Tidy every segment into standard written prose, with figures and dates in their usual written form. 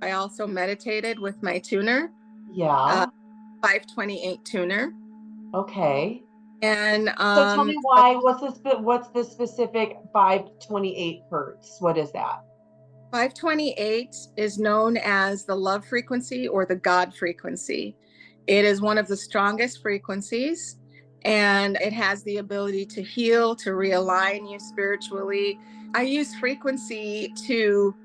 I also meditated with my tuner, Yeah. 528 tuner. Okay. And So tell me why, what's the specific 528 hertz? What is that? 528 is known as the love frequency or the God frequency. It is one of the strongest frequencies, and it has the ability to heal, to realign you spiritually. I use frequency to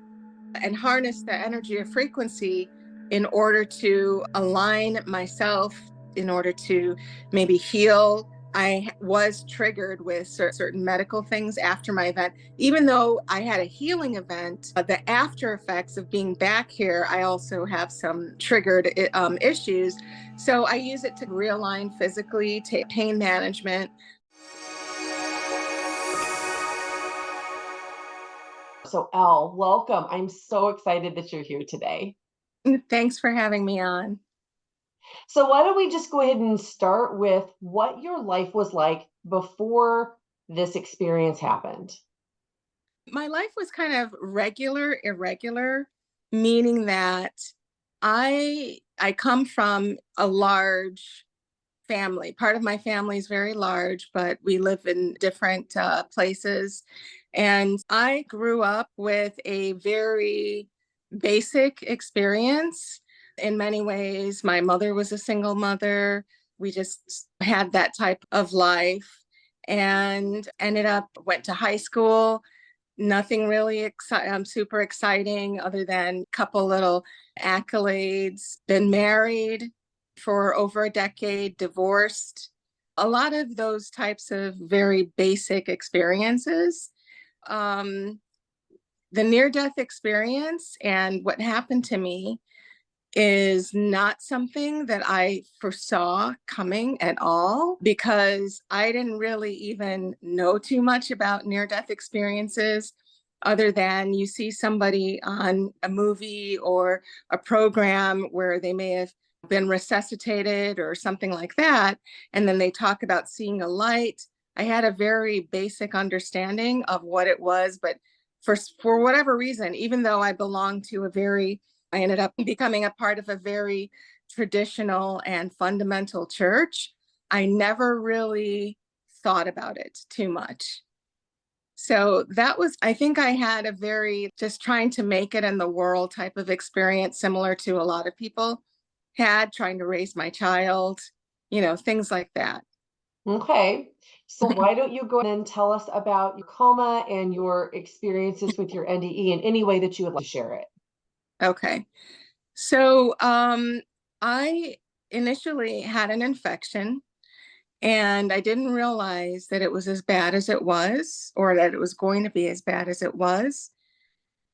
and harness the energy of frequency in order to align myself, in order to maybe heal. I was triggered with certain medical things after my event. Even though I had a healing event, the after effects of being back here, I also have some triggered issues. So I use it to realign physically, to pain management. So Elle, welcome. I'm so excited that you're here today. Thanks for having me on. So why don't we just go ahead and start with what your life was like before this experience happened? My life was kind of irregular, meaning that I come from a large family. Part of my family is very large, but we live in different places. And I grew up with a very basic experience in many ways. My mother was a single mother. We just had that type of life and went to high school. Nothing really super exciting other than a couple little accolades. Been married for over a decade, divorced. A lot of those types of very basic experiences. Um, the near-death experience and what happened to me is not something that I foresaw coming at all, because I didn't really even know too much about near-death experiences other than you see somebody on a movie or a program where they may have been resuscitated or something like that, and then they talk about seeing a light. I had a very basic understanding of what it was, but for whatever reason, even though I ended up becoming a part of a very traditional and fundamental church, I never really thought about it too much. So that was, I think I had a very just trying to make it in the world type of experience, similar to a lot of people had, trying to raise my child, things like that. Okay. So why don't you go ahead and tell us about your coma and your experiences with your NDE in any way that you would like to share it? Okay. So I initially had an infection, and I didn't realize that it was as bad as it was, or that it was going to be as bad as it was.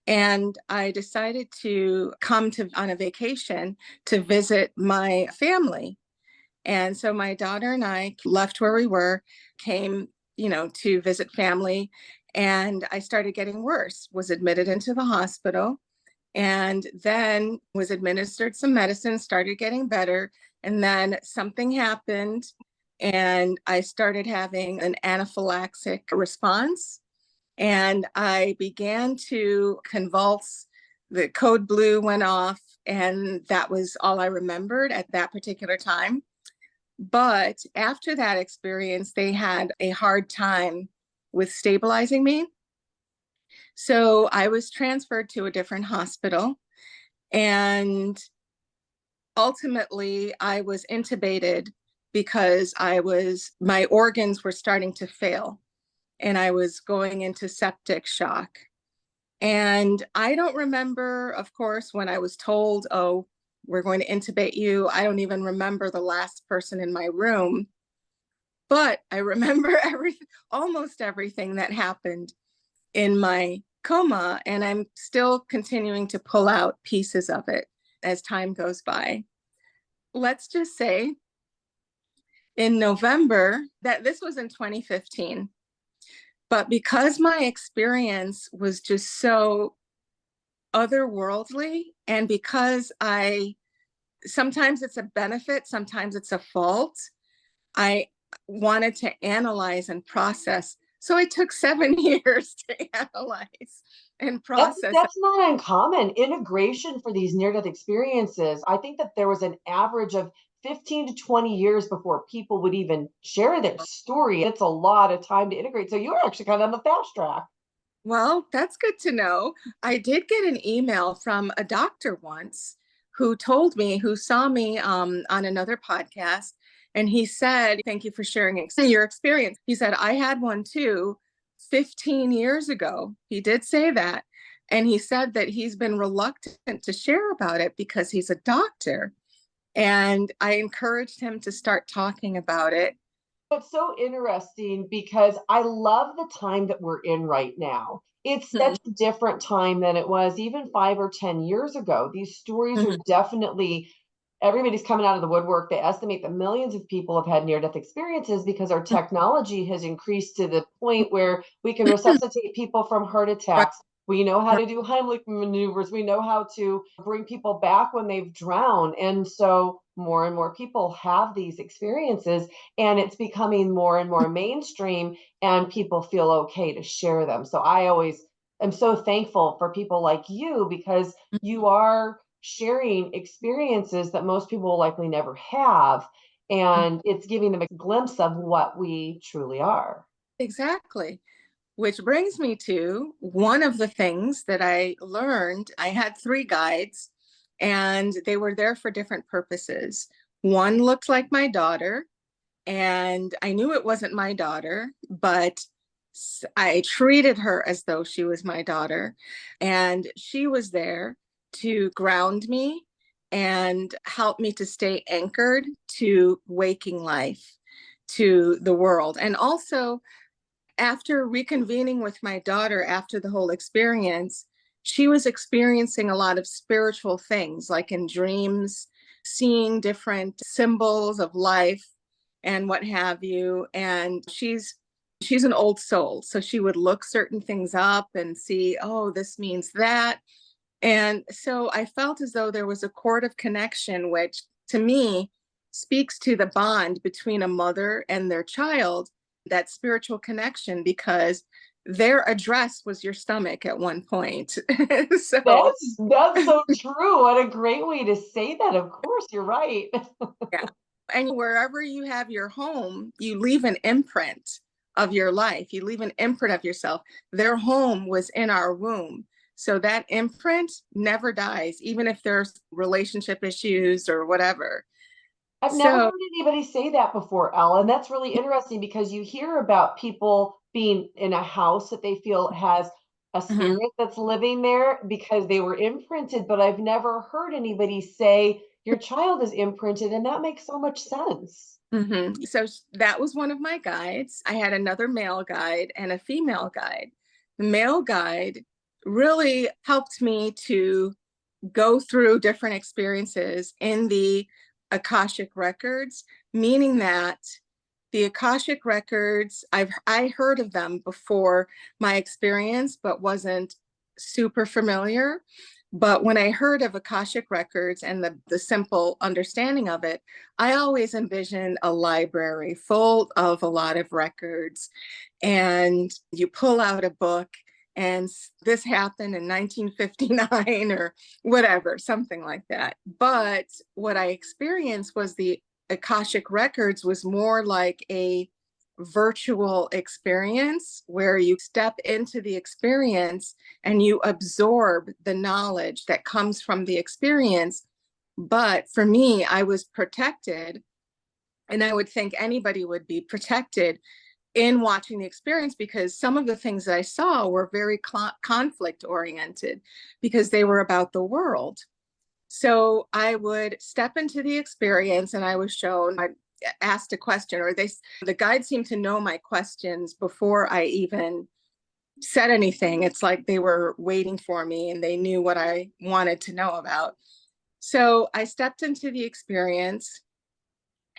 And I decided to come on a vacation to visit my family. And so my daughter and I left where we were, came, to visit family. And I started getting worse, was admitted into the hospital, and then was administered some medicine, started getting better. And then something happened, and I started having an anaphylactic response, and I began to convulse. The code blue went off, and that was all I remembered at that particular time. But after that experience, they had a hard time with stabilizing me. So I was transferred to a different hospital, and ultimately I was intubated because my organs were starting to fail and I was going into septic shock. And I don't remember, of course, when I was told, oh, we're going to intubate you. I don't even remember the last person in my room, but I remember almost everything that happened in my coma, and I'm still continuing to pull out pieces of it as time goes by. Let's just say in November, that this was in 2015, but because my experience was just so otherworldly, and because sometimes it's a benefit, sometimes it's a fault, I wanted to analyze and process So it took 7 years to analyze and process. That's not uncommon. Integration for these near-death experiences, I think that there was an average of 15 to 20 years before people would even share their story. It's a lot of time to integrate. So you were actually kind of on the fast track. Well, that's good to know. I did get an email from a doctor once who told me, who saw me on another podcast, and he said, "Thank you for sharing your experience." He said, "I had one too 15 years ago." He did say that. And he said that he's been reluctant to share about it because he's a doctor. And I encouraged him to start talking about it. It's so interesting because I love the time that we're in right now. It's such Mhm, a different time than it was even 5 or 10 years ago. These stories are mhm, definitely, everybody's coming out of the woodwork. They estimate that millions of people have had near death experiences because our technology has increased to the point where we can resuscitate people from heart right, attacks. We know how right, to do Heimlich maneuvers. We know how to bring people back when they've drowned. And so more and more people have these experiences, and it's becoming more and more mainstream, and people feel okay to share them. So I always am so thankful for people like you because you are sharing experiences that most people will likely never have, mhm. and it's giving them a glimpse of what we truly are. Exactly. Which brings me to one of the things that I learned. I had three guides, and they were there for different purposes. One looked like my daughter, and I knew it wasn't my daughter, but I treated her as though she was my daughter. And she was there to ground me and help me to stay anchored to waking life, to the world. And also, after reconvening with my daughter after the whole experience, she was experiencing a lot of spiritual things, like in dreams, seeing different symbols of life and what have you. And she's an old soul, so she would look certain things up and see, oh, this means that. And so I felt as though there was a cord of connection, which to me speaks to the bond between a mother and their child, that spiritual connection, because their address was your stomach at one point. So, That's so true. What a great way to say that. Of course, you're right. yeah. And wherever you have your home, you leave an imprint of your life. You leave an imprint of yourself. Their home was in our womb. So that imprint never dies, even if there's relationship issues or whatever. I've never So, heard anybody say that before, Ellen. That's really interesting because you hear about people being in a house that they feel has a mhm, spirit that's living there because they were imprinted, but I've never heard anybody say your child is imprinted, and that makes so much sense. so that was one of my guides. I had another male guide and a female guide. The male guide really helped me to go through different experiences in the Akashic Records, meaning that the Akashic Records, I heard of them before my experience, but wasn't super familiar. But when I heard of Akashic Records and the simple understanding of it, I always envisioned a library full of a lot of records. And you pull out a book, and this happened in 1959 or whatever, something like that. But what I experienced was the Akashic Records was more like a virtual experience where you step into the experience and you absorb the knowledge that comes from the experience. But for me, I was protected, and I would think anybody would be protected in watching the experience, because some of the things that I saw were very conflict oriented because they were about the world. So I would step into the experience and I was shown, I asked a question, or the guide seemed to know my questions before I even said anything. It's like they were waiting for me and they knew what I wanted to know about. So I stepped into the experience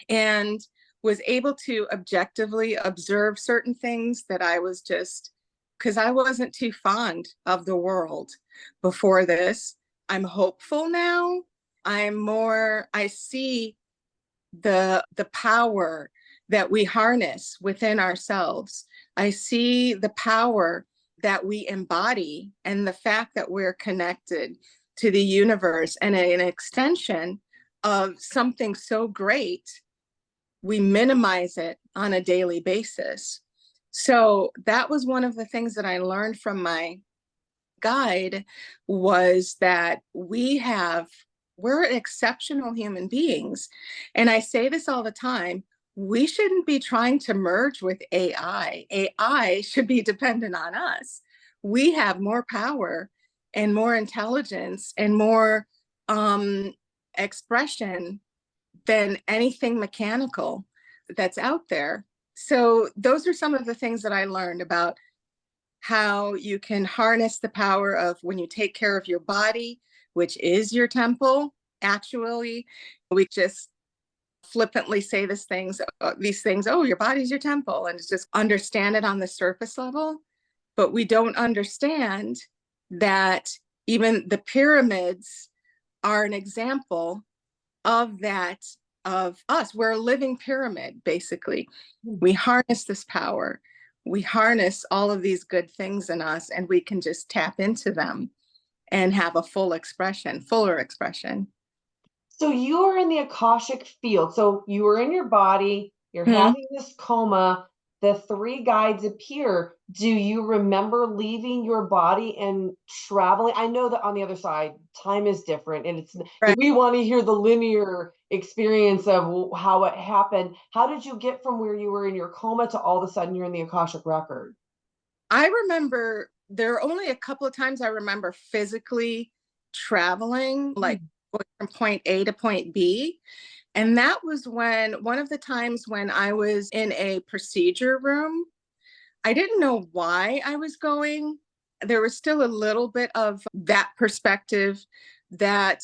and was able to objectively observe certain things that I was just, because I wasn't too fond of the world before this. I'm hopeful now. I see the power that we harness within ourselves. I see the power that we embody and the fact that we're connected to the universe and an extension of something so great. We minimize it on a daily basis. So that was one of the things that I learned from my guide, was that we're exceptional human beings. And I say this all the time, we shouldn't be trying to merge with AI. AI should be dependent on us. We have more power and more intelligence and more expression than anything mechanical that's out there. So those are some of the things that I learned about how you can harness the power of when you take care of your body, which is your temple. Actually, we just flippantly say these things, oh, your body's your temple, and just understand it on the surface level. But we don't understand that even the pyramids are an example of that, of us. We're a living pyramid, basically. We harness this power. We harness all of these good things in us, and we can just tap into them and have a fuller expression. So you are in the Akashic field. So you are in your body, you're Mm-hmm. having this coma, the three guides appear. Do you remember leaving your body and traveling? I know that on the other side, time is different, and Right. we want to hear the linear experience of how it happened. How did you get from where you were in your coma to all of a sudden you're in the Akashic record? I remember there are only a couple of times I remember physically traveling, like going from point A to point B. And that was one of the times when I was in a procedure room. I didn't know why I was going. There was still a little bit of that perspective that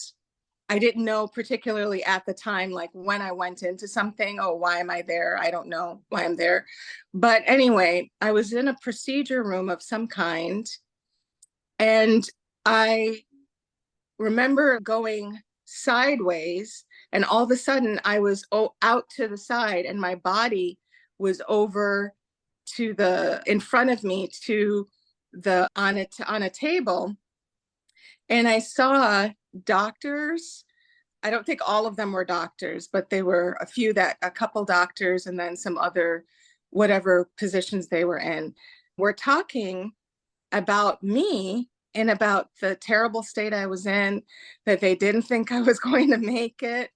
I didn't know, particularly at the time, like when I went into something, oh, why am I there? I don't know why I'm there. But anyway, I was in a procedure room of some kind. And I remember going sideways, and all of a sudden I was out to the side, and my body was over in front of me to on a table. And I saw doctors. I don't think all of them were doctors, but they were a couple doctors, and then some other, whatever positions they were in, were talking about me and about the terrible state I was in, that they didn't think I was going to make it.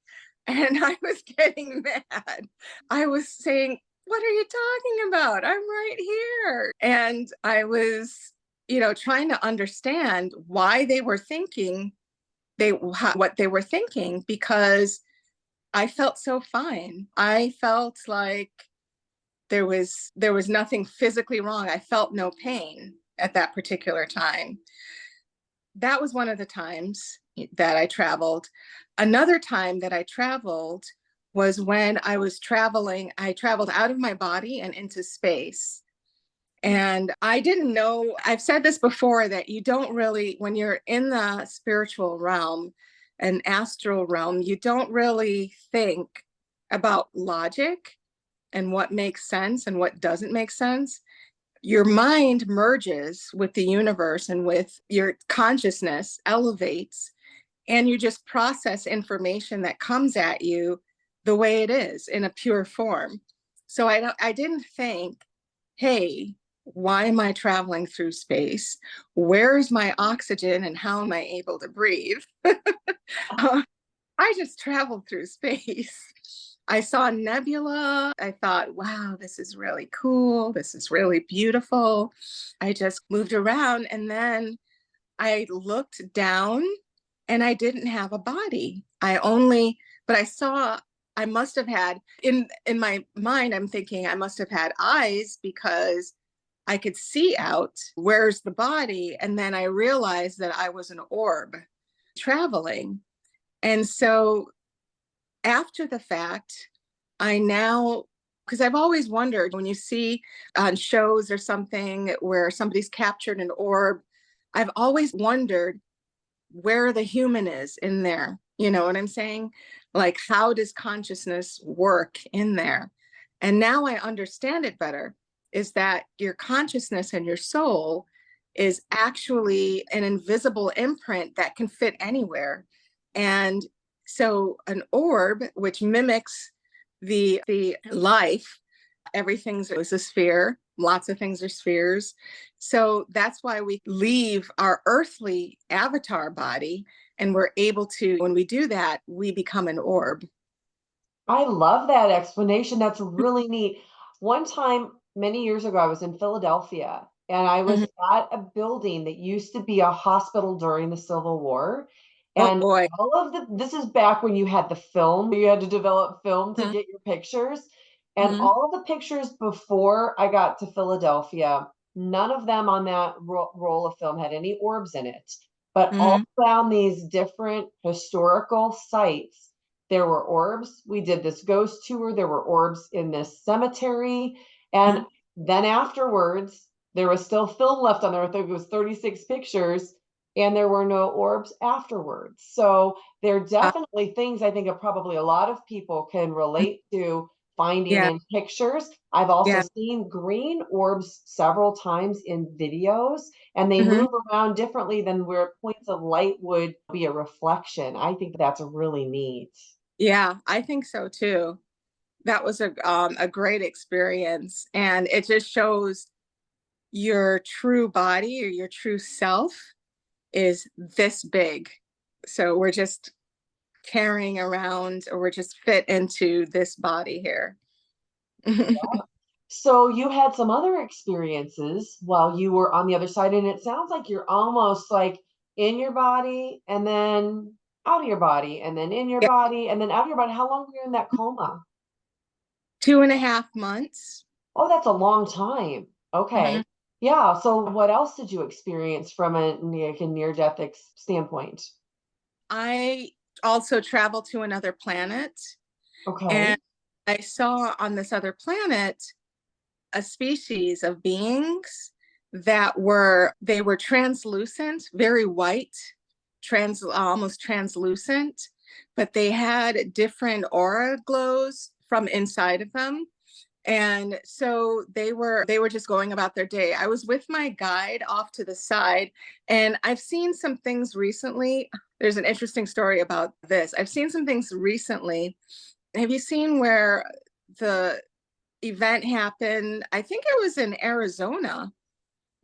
And I was getting mad. I was saying, what are you talking about? I'm right here. And I was, trying to understand why they were thinking what they were thinking, because I felt so fine. I felt like there was nothing physically wrong. I felt no pain at that particular time. That was one of the times that I traveled. Another time that I traveled was when I traveled out of my body and into space. And I didn't know, I've said this before, that you don't really, when you're in the spiritual realm, an astral realm, you don't really think about logic and what makes sense and what doesn't make sense. Your mind merges with the universe, and with your consciousness elevates, and you just process information that comes at you the way it is in a pure form. So I didn't think, hey, why am I traveling through space? Where's my oxygen and how am I able to breathe? I just traveled through space. I saw a nebula. I thought, wow, this is really cool. This is really beautiful. I just moved around, and then I looked down and I didn't have a body. But I must have had, in my mind, I'm thinking I must have had eyes, because I could see out. Where's the body? And then I realized that I was an orb traveling. And so after the fact, because I've always wondered, when you see on shows or something where somebody's captured an orb, I've always wondered where the human is in there. You know what I'm saying? Like, how does consciousness work in there? And now I understand it better. is that your consciousness and your soul is actually an invisible imprint that can fit anywhere. And so an orb, which mimics the life, everything's a sphere, lots of things are spheres. So that's why we leave our earthly avatar body, and we're able to, when we do that, we become an orb. I love that explanation. That's really neat. One time, many years ago, I was in Philadelphia and I was Mhm. at a building that used to be a hospital during the Civil War. Oh And boy. all of this is back when you had the film, you had to develop film to Mhm. get your pictures. And Mhm. all of the pictures before I got to Philadelphia, none of them on that roll of film had any orbs in it. But all Mhm. around these different historical sites, there were orbs. We did this ghost tour. There were orbs in this cemetery. And Mhm. then afterwards, there was still film left on there. I think it was 36 pictures, and there were no orbs afterwards. So there are Uh, definitely things I think probably a lot of people can relate to finding yeah. in pictures. I've also Yeah. seen green orbs several times in videos, and they Mhm. move around differently than where points of light would be a reflection. I think that's really neat. Yeah, I think so too. That was a great experience, and it just shows your true body or your true self is this big. So we're just carrying around, or we're just fit into this body here. So you had some other experiences while you were on the other side, and it sounds like you're almost like in your body and then out of your body and then in your Yeah. body and then out of your body. How long were you in that coma? 2.5 months. Oh, that's a long time. Mhm. Okay. Yeah. So what else did you experience from like a near-death standpoint? I also traveled to another planet, and Okay. I saw on this other planet a species of beings that were translucent, very white, almost translucent, but they had different aura glows from inside of them. And so they were just going about their day. I was with my guide off to the side, and I've seen some things recently. There's an interesting story about this. I've seen some things recently. Have you seen where the event happened? I think it was in Arizona,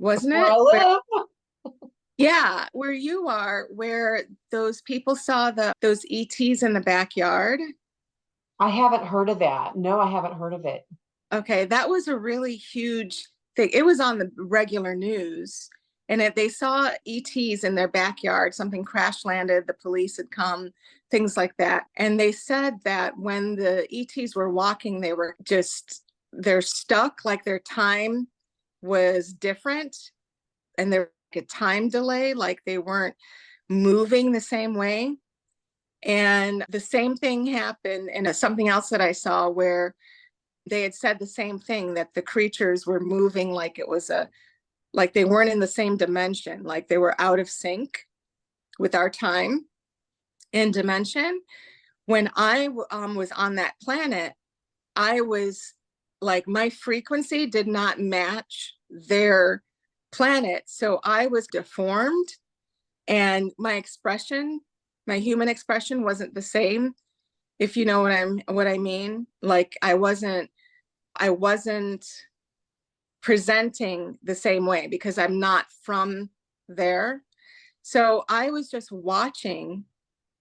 wasn't Where it? I live. Yeah, where you are, where those people saw those ETs in the backyard. I haven't heard of that. No, I haven't heard of it. Okay, that was a really huge thing. It was on the regular news, and they saw ETs in their backyard. Something crash landed, the police had come, things like that. And they said that when the ETs were walking, they're stuck, like their time was different, and there's like a time delay, like they weren't moving the same way. And the same thing happened in something else that I saw, where they had said the same thing, that the creatures were moving like it was like they weren't in the same dimension, like they were out of sync with our time and dimension. When I was on that planet, I was like, my frequency did not match their planet, so I was deformed, and my human expression wasn't the same, if you know what I mean. Like I wasn't presenting the same way because I'm not from there. So I was just watching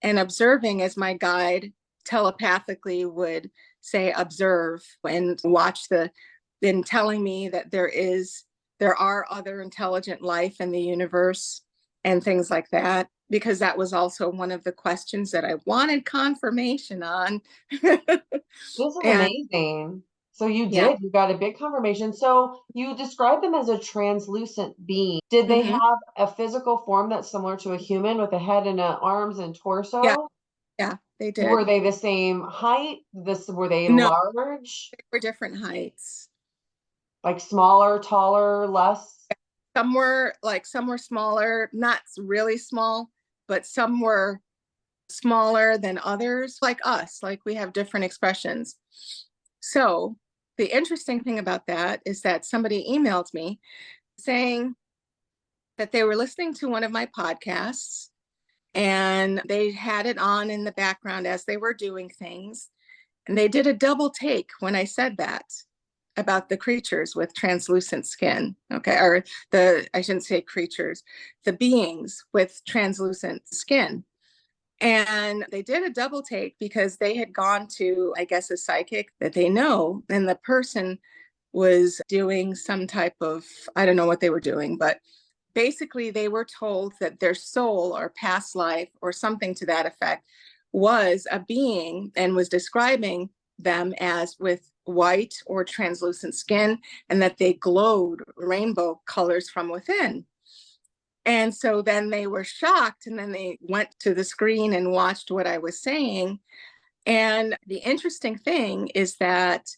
and observing as my guide telepathically would say, observe and watch then telling me that there are other intelligent life in the universe and things like that, because that was also one of the questions that I wanted confirmation on. This is And amazing. So you yeah. did, you got a big confirmation. So you described them as a translucent being. Did they Hmm. have a physical form that's similar to a human with a head and arms and Yeah. torso? Yeah, they Were did. they the same height? Were they No, large? they were different heights. Like smaller, taller, less? Some were smaller, not really small, but some were smaller than others, like us, like we have different expressions. So the interesting thing about that is that somebody emailed me saying that they were listening to one of my podcasts and they had it on in the background as they were doing things. And they did a double take when I said that about the creatures with translucent skin. Okay. Or I shouldn't say creatures, the beings with translucent skin. And they did a double take because they had gone to, I guess, a psychic that they know. And the person was doing some type of, I don't know what they were doing, but basically they were told that their soul or past life or something to that effect was a being and was describing them as with white or translucent skin and that they glowed rainbow colors from within. And so then they were shocked and then they went to the screen and watched what I was saying. And the interesting thing is that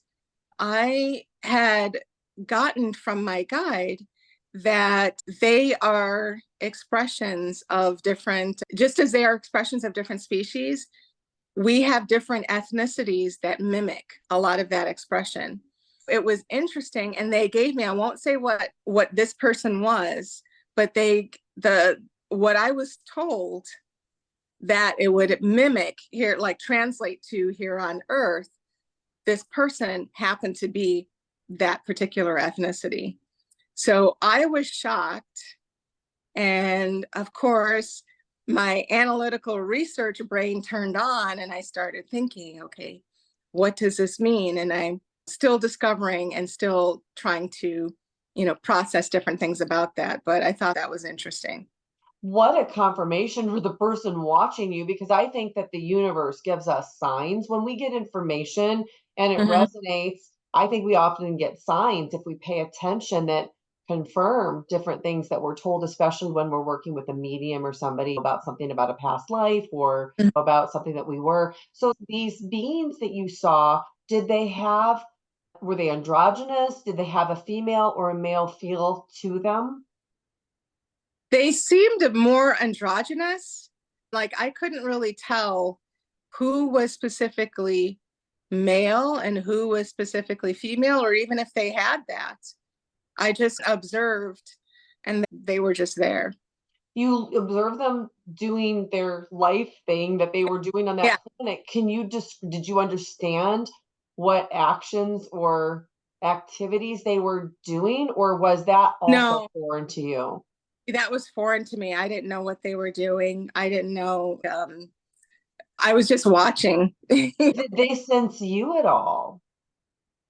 I had gotten from my guide that they are expressions of different, just as they are expressions of different species, we have different ethnicities that mimic a lot of that expression. It was interesting. And they gave me, I won't say what this person was, but what I was told that it would mimic here, like translate to here on Earth, this person happened to be that particular ethnicity. So I was shocked. And of course, my analytical research brain turned on and I started thinking, okay, what does this mean? And I'm still discovering and still trying to, process different things about that. But I thought that was interesting. What a confirmation for the person watching you, because I think that the universe gives us signs when we get information and it Mhm. resonates. I think we often get signs if we pay attention that confirm different things that we're told, especially when we're working with a medium or somebody about something about a past life or Mhm. about something that we were. So these beings that you saw, were they androgynous? Did they have a female or a male feel to them? They seemed more androgynous. Like I couldn't really tell who was specifically male and who was specifically female, or even if they had that. I just observed and they were just there. You observe them doing their life thing that they were doing on Yeah. that planet. Did you understand what actions or activities they were doing, or was that also No, foreign to you? that was foreign to me. I didn't know what they were doing. I didn't know. I was just watching. Did they sense you at all?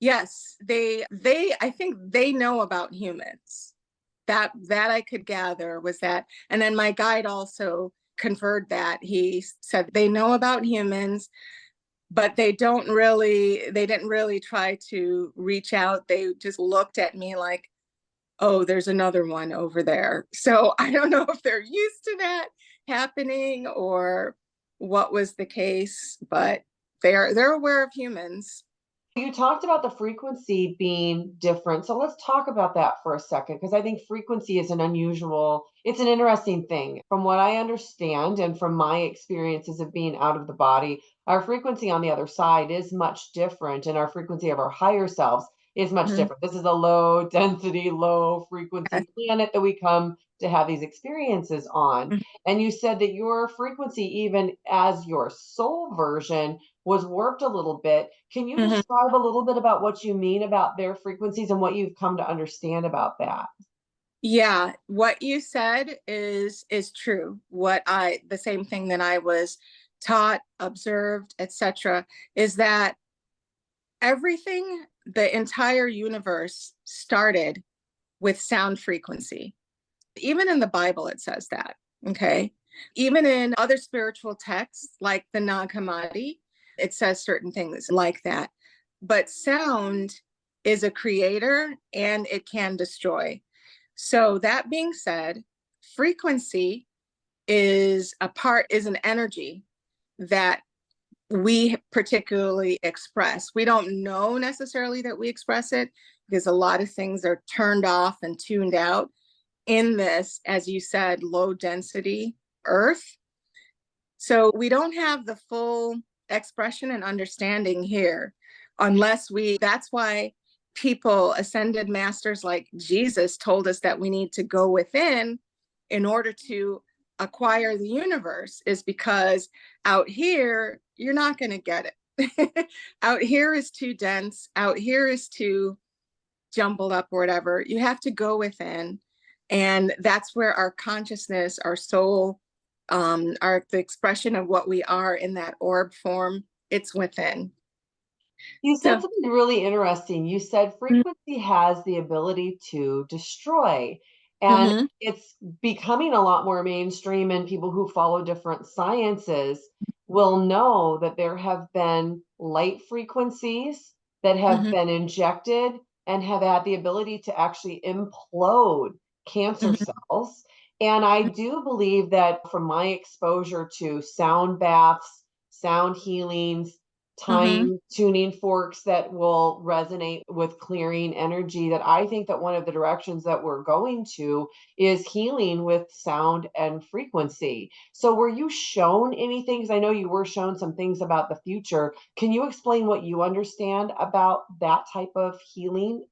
Yes, I think they know about humans. That I could gather was that. And then my guide also conferred that. He said they know about humans, but they didn't really try to reach out. They just looked at me like, oh, there's another one over there. So I don't know if they're used to that happening or what was the case, but they're aware of humans. You talked about the frequency being different. So let's talk about that for a second, because I think frequency is it's an interesting thing. From what I understand and from my experiences of being out of the body, our frequency on the other side is much different, and our frequency of our higher selves is much Mhm. different. This is a low density, low Yes. frequency planet that we come to have these experiences on. Mhm. And you said that your frequency, even as your soul version, was warped a little bit. Can you Mhm. describe a little bit about what you mean about their frequencies and what you've come to understand about that? Yeah, what you said is true. The same thing that I was taught, observed, etc., is that everything, the entire universe started with sound frequency. Even in the Bible, it says that. Okay. Even in other spiritual texts like the Nag Hammadi, it says certain things like that. But sound is a creator and it can destroy. So that being said, frequency is an energy that we particularly express. We don't know necessarily that we express it because a lot of things are turned off and tuned out in this, as you said, low density Earth. So we don't have the full expression and understanding here. That's why people, ascended masters like Jesus, told us that we need to go within in order to acquire the universe, is because out here, you're not going to get it. Out here is too dense. Out here is too jumbled up or whatever. You have to go within. And that's where our consciousness, our soul, the expression of what we are in that orb form, it's within. You said So, something really interesting. You said frequency has the ability to destroy, and mm-hmm, it's becoming a lot more mainstream, and people who follow different sciences will know that there have been light frequencies that have mm-hmm, been injected and have had the ability to actually implode cancer mm-hmm, cells. And I do believe that from my exposure to sound baths, sound healings, mm-hmm. time tuning forks that will resonate with clearing energy, that I think that one of the directions that we're going to is healing with sound and frequency. So were you shown anything? Because I know you were shown some things about the future. Can you explain what you understand about that type of healing?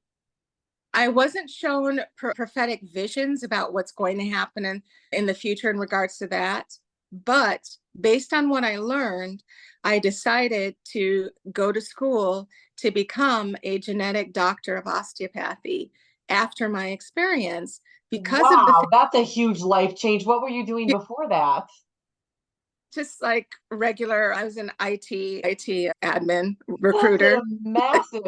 I wasn't shown prophetic visions about what's going to happen in the future in regards to that. But based on what I learned, I decided to go to school to become a genetic doctor of osteopathy after my experience because of the Wow, that's a huge life change. What were you doing before that? just like regular, I was an IT admin That's recruiter. a massive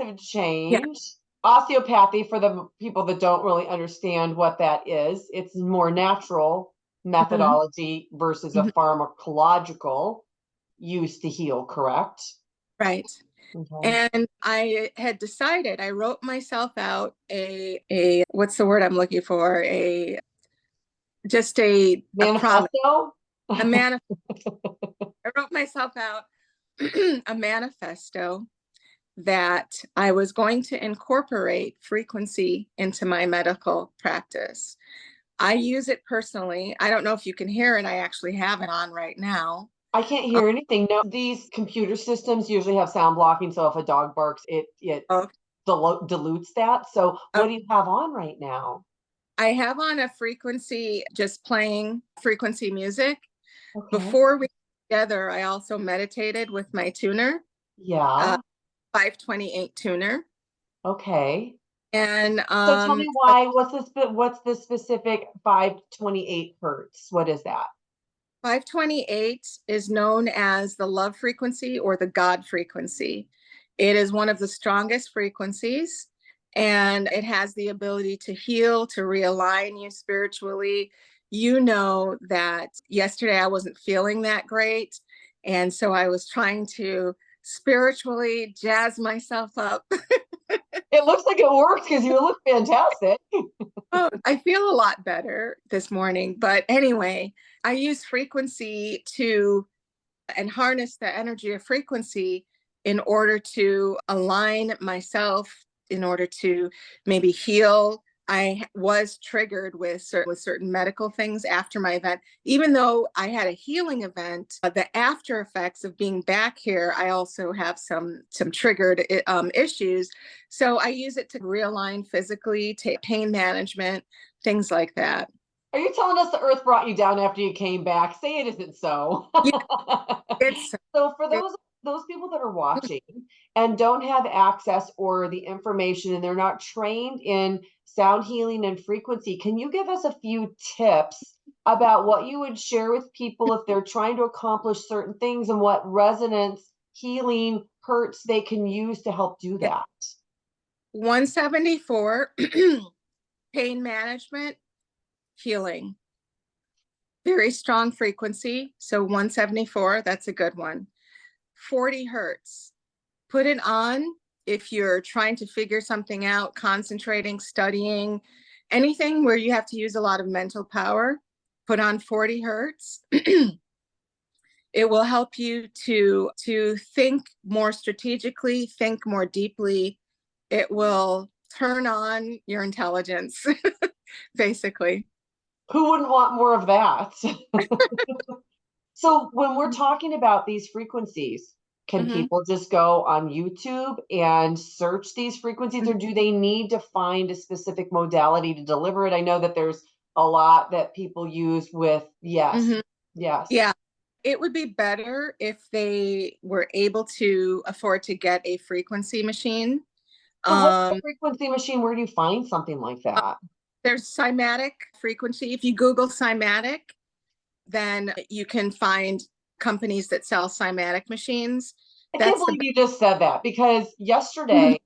Yeah. change. Osteopathy, for the people that don't really understand what that is, it's more natural Mhm. methodology versus a Mhm. pharmacological use to heal, correct? Right. Okay. And I had decided, I wrote myself out a what's the word I'm looking for? Just a promise, Manifesto? a manifest. I wrote myself out a manifesto that I was going to incorporate frequency into my medical practice. I use it personally. I don't know if you can hear it. I actually have it on right now. I can't Oh, hear anything. No, these computer systems usually have sound blocking, so if a dog barks, it okay. dilutes that. So what do you have on right now? I have on a frequency, just playing frequency music. Okay. Before we got together, I also meditated with my tuner, uh, Yeah. 528 tuner. Okay. And So tell me why, what's the specific 528 hertz? What is that? 528 is known as the love frequency or the God frequency. It is one of the strongest frequencies, and it has the ability to heal, to realign you spiritually. You know that yesterday I wasn't feeling that great. And so I was trying to spiritually jazz myself up. It looks like it works because you look fantastic. Oh, I feel a lot better this morning. But anyway, I use frequency to and harness the energy of frequency in order to align myself, in order to maybe heal. I was triggered with certain medical things after my event. Even though I had a healing event, the after effects of being back here, I also have some triggered issues. So I use it to realign physically, take pain management, things like that. Are you telling us the earth brought you down after you came back? Say it isn't so. Yeah, it's So for it, those people that are watching and don't have access or the information and they're not trained in sound healing and frequency, can you give us a few tips about what you would share with people if they're trying to accomplish certain things and what resonance healing hurts they can use to help do yeah. that? 174 pain management, healing. Very strong frequency. So 174, that's a good one. 40 hertz. Put it on if you're trying to figure something out, concentrating, studying, anything where you have to use a lot of mental power. Put on 40 hertz. It will help you to think more strategically, think more deeply. It will turn on your intelligence, basically. Who wouldn't want more of that? So when we're talking about these frequencies, Can people just go on YouTube and search these frequencies, or do they need to find a specific modality to deliver it? I know that there's a lot that people use with, yes, yes. Yeah. It would be better if they were able to afford to get a frequency machine. So what's the frequency machine? Where do you find something like that? There's cymatic frequency. If you Google cymatic, then you can find companies that sell cymatic machines. I can't believe you just said that, because yesterday,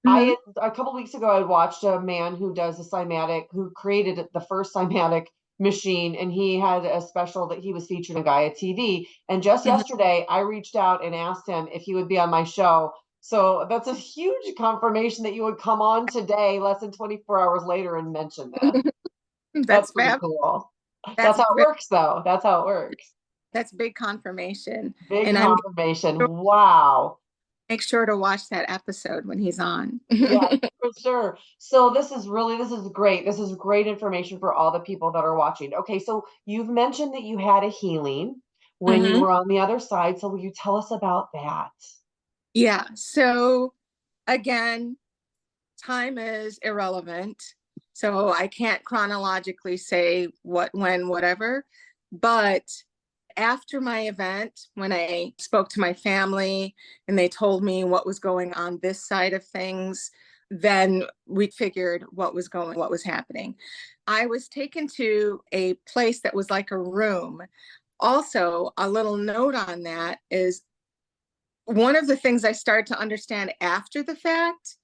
a couple weeks ago, I watched a man who does a cymatic, who created the first cymatic machine, and he had a special that he was featured on Gaia TV. And just yesterday, I reached out and asked him if he would be on my show. So that's a huge confirmation that you would come on today, less than 24 hours later, and mention this. That's pretty cool. That's how it works, though. That's how it works. That's big confirmation. Big confirmation. Wow. Make sure to watch that episode when he's on. Yeah, for sure. So this is great. This is great information for all the people that are watching. Okay, so you've mentioned that you had a healing when you were on the other side. So will you tell us about that? Yeah. So again, time is irrelevant. So I can't chronologically say what, when, whatever. But after my event, when I spoke to my family and they told me what was going on this side of things, then we figured what was happening. I was taken to a place that was like a room. Also, a little note on that is one of the things I started to understand after the fact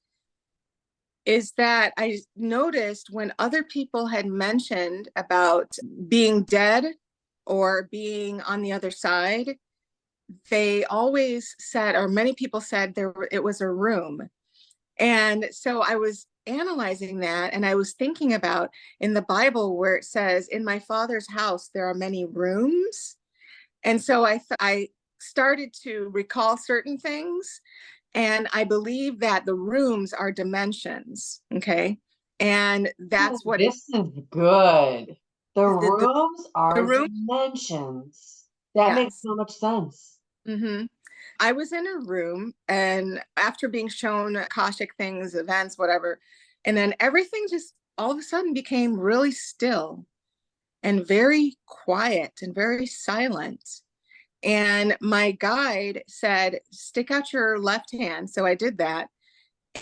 is that I noticed when other people had mentioned about being dead or being on the other side, they always said, or many people said, it was a room. And so I was analyzing that, and I was thinking about in the Bible where it says, in my Father's house, there are many rooms. And so I started to recall certain things. And I believe that the rooms are dimensions. Okay. And that's what this is good. The rooms are dimensions. That makes so much sense. I was in a room, and after being shown Akashic things, events, whatever, and then everything just all of a sudden became really still and very quiet and very silent. And my guide said, stick out your left hand. So I did that.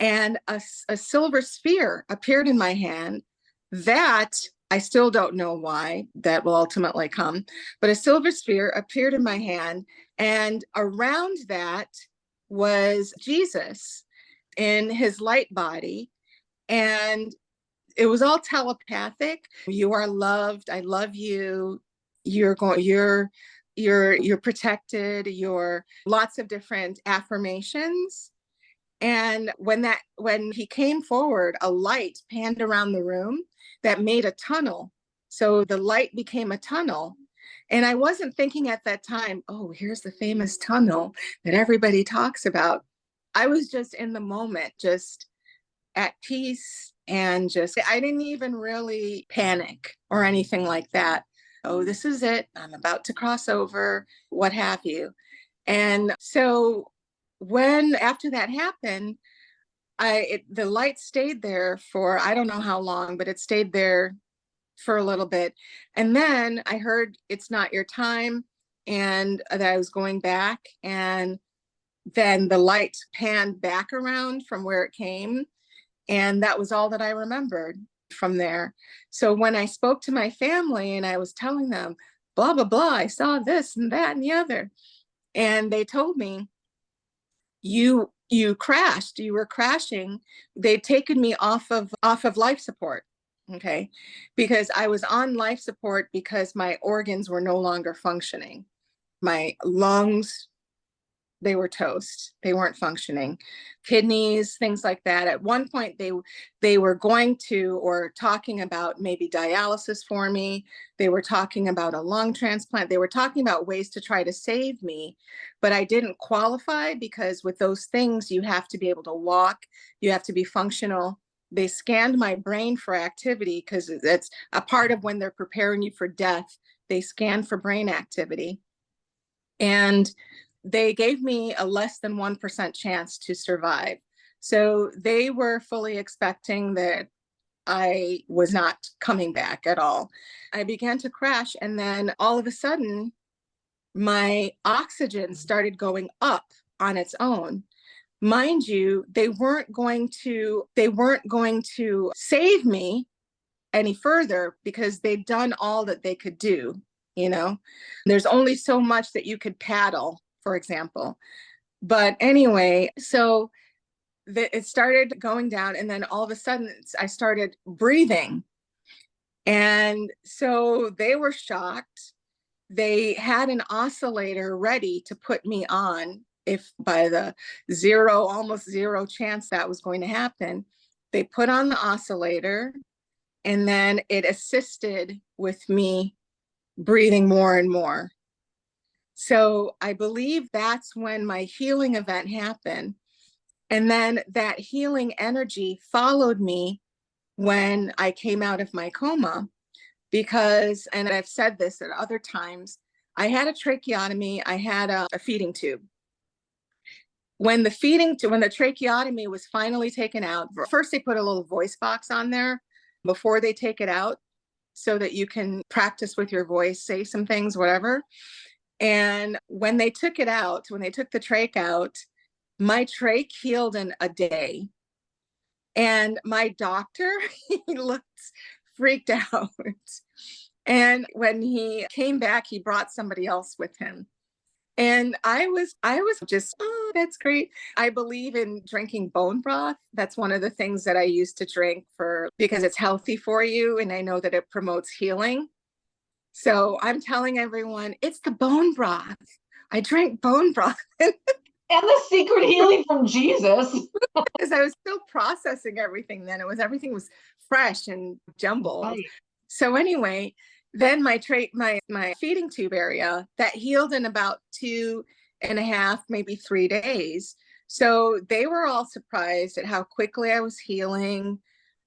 And a silver sphere appeared in my hand that I still don't know why that will ultimately come, but a silver sphere appeared in my hand. And around that was Jesus in his light body. And it was all telepathic. You are loved. I love you. You're protected. You're lots of different affirmations. And when he came forward, a light panned around the room that made a tunnel. So the light became a tunnel. And I wasn't thinking at that time, oh, here's the famous tunnel that everybody talks about. I was just in the moment, just at peace, and just, I didn't even really panic or anything like that. Oh, this is it. I'm about to cross over, what have you. And so when after that happened, the light stayed there for I don't know how long, but it stayed there for a little bit. And then I heard it's not your time, and that I was going back, and then the light panned back around from where it came. And that was all that I remembered from there. So when I spoke to my family and I was telling them, blah, blah, blah, I saw this and that and the other. And they told me, you crashed, you were crashing. They'd taken me off of life support. Okay. Because I was on life support because my organs were no longer functioning. My lungs, they were toast. They weren't functioning. Kidneys, things like that. At one point, they were going to or talking about maybe dialysis for me. They were talking about a lung transplant. They were talking about ways to try to save me, but I didn't qualify because with those things, you have to be able to walk. You have to be functional. They scanned my brain for activity because that's a part of when they're preparing you for death. They scan for brain activity. And they gave me a less than 1% chance to survive. So they were fully expecting that I was not coming back at all. I began to crash, and then all of a sudden, my oxygen started going up on its own. Mind you, they weren't going to save me any further because they'd done all that they could do, you know. There's only so much that you could paddle, for example. But anyway, so it started going down, and then all of a sudden I started breathing. And so they were shocked. They had an oscillator ready to put me on if by the almost zero chance that was going to happen. They put on the oscillator, and then it assisted with me breathing more and more. So I believe that's when my healing event happened. And then that healing energy followed me when I came out of my coma, because, and I've said this at other times, I had a tracheotomy, I had a feeding tube. When the tracheotomy was finally taken out, first they put a little voice box on there before they take it out so that you can practice with your voice, say some things, whatever. And when they took it out, when they took the trach out, my trach healed in a day. And my doctor, he looked freaked out. And when he came back, he brought somebody else with him. And I was just, oh, that's great. I believe in drinking bone broth. That's one of the things that I used to drink because it's healthy for you. And I know that it promotes healing. So I'm telling everyone, it's the bone broth. I drank bone broth. And the secret healing from Jesus. Because I was still processing everything then. Everything was fresh and jumbled. Right. So anyway, then my feeding tube area, that healed in about 2.5, maybe 3 days. So they were all surprised at how quickly I was healing,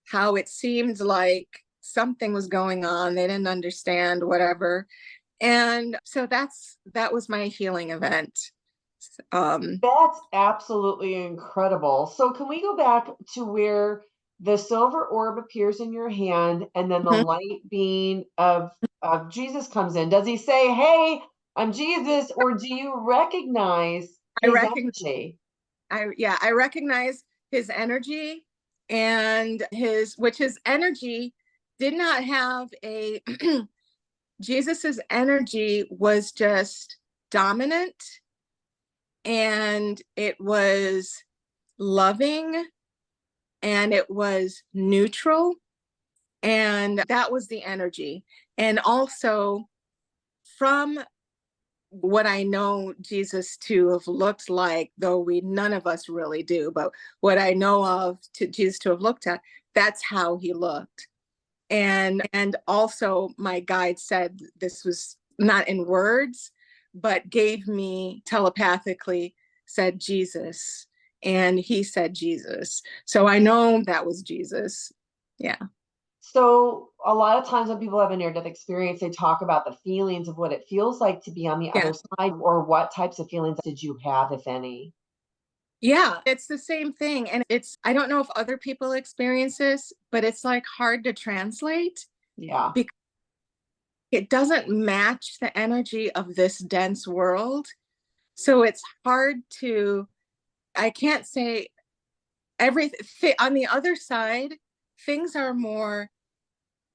how it seemed like something was going on. They didn't understand, whatever. And so that was my healing event. That's absolutely incredible. So can we go back to where the silver orb appears in your hand and then the light being of Jesus comes in? Does he say, "Hey, I'm Jesus," or do you recognize his energy? I recognize his energy, and his energy did not have a Jesus's energy was just dominant, and it was loving, and it was neutral, and that was the energy. And also, from what I know Jesus to have looked like, though none of us really do, but what I know of Jesus to have looked at, that's how he looked. And also my guide said this was not in words, but gave me telepathically, said Jesus, and he said Jesus. So I know that was Jesus. Yeah. So a lot of times when people have a near-death experience, they talk about the feelings of what it feels like to be on the other side, or what types of feelings did you have, if any? Yeah, it's the same thing. And I don't know if other people experience this, but it's like hard to translate. Yeah. Because it doesn't match the energy of this dense world. So it's hard I can't say everything. On the other side, things are more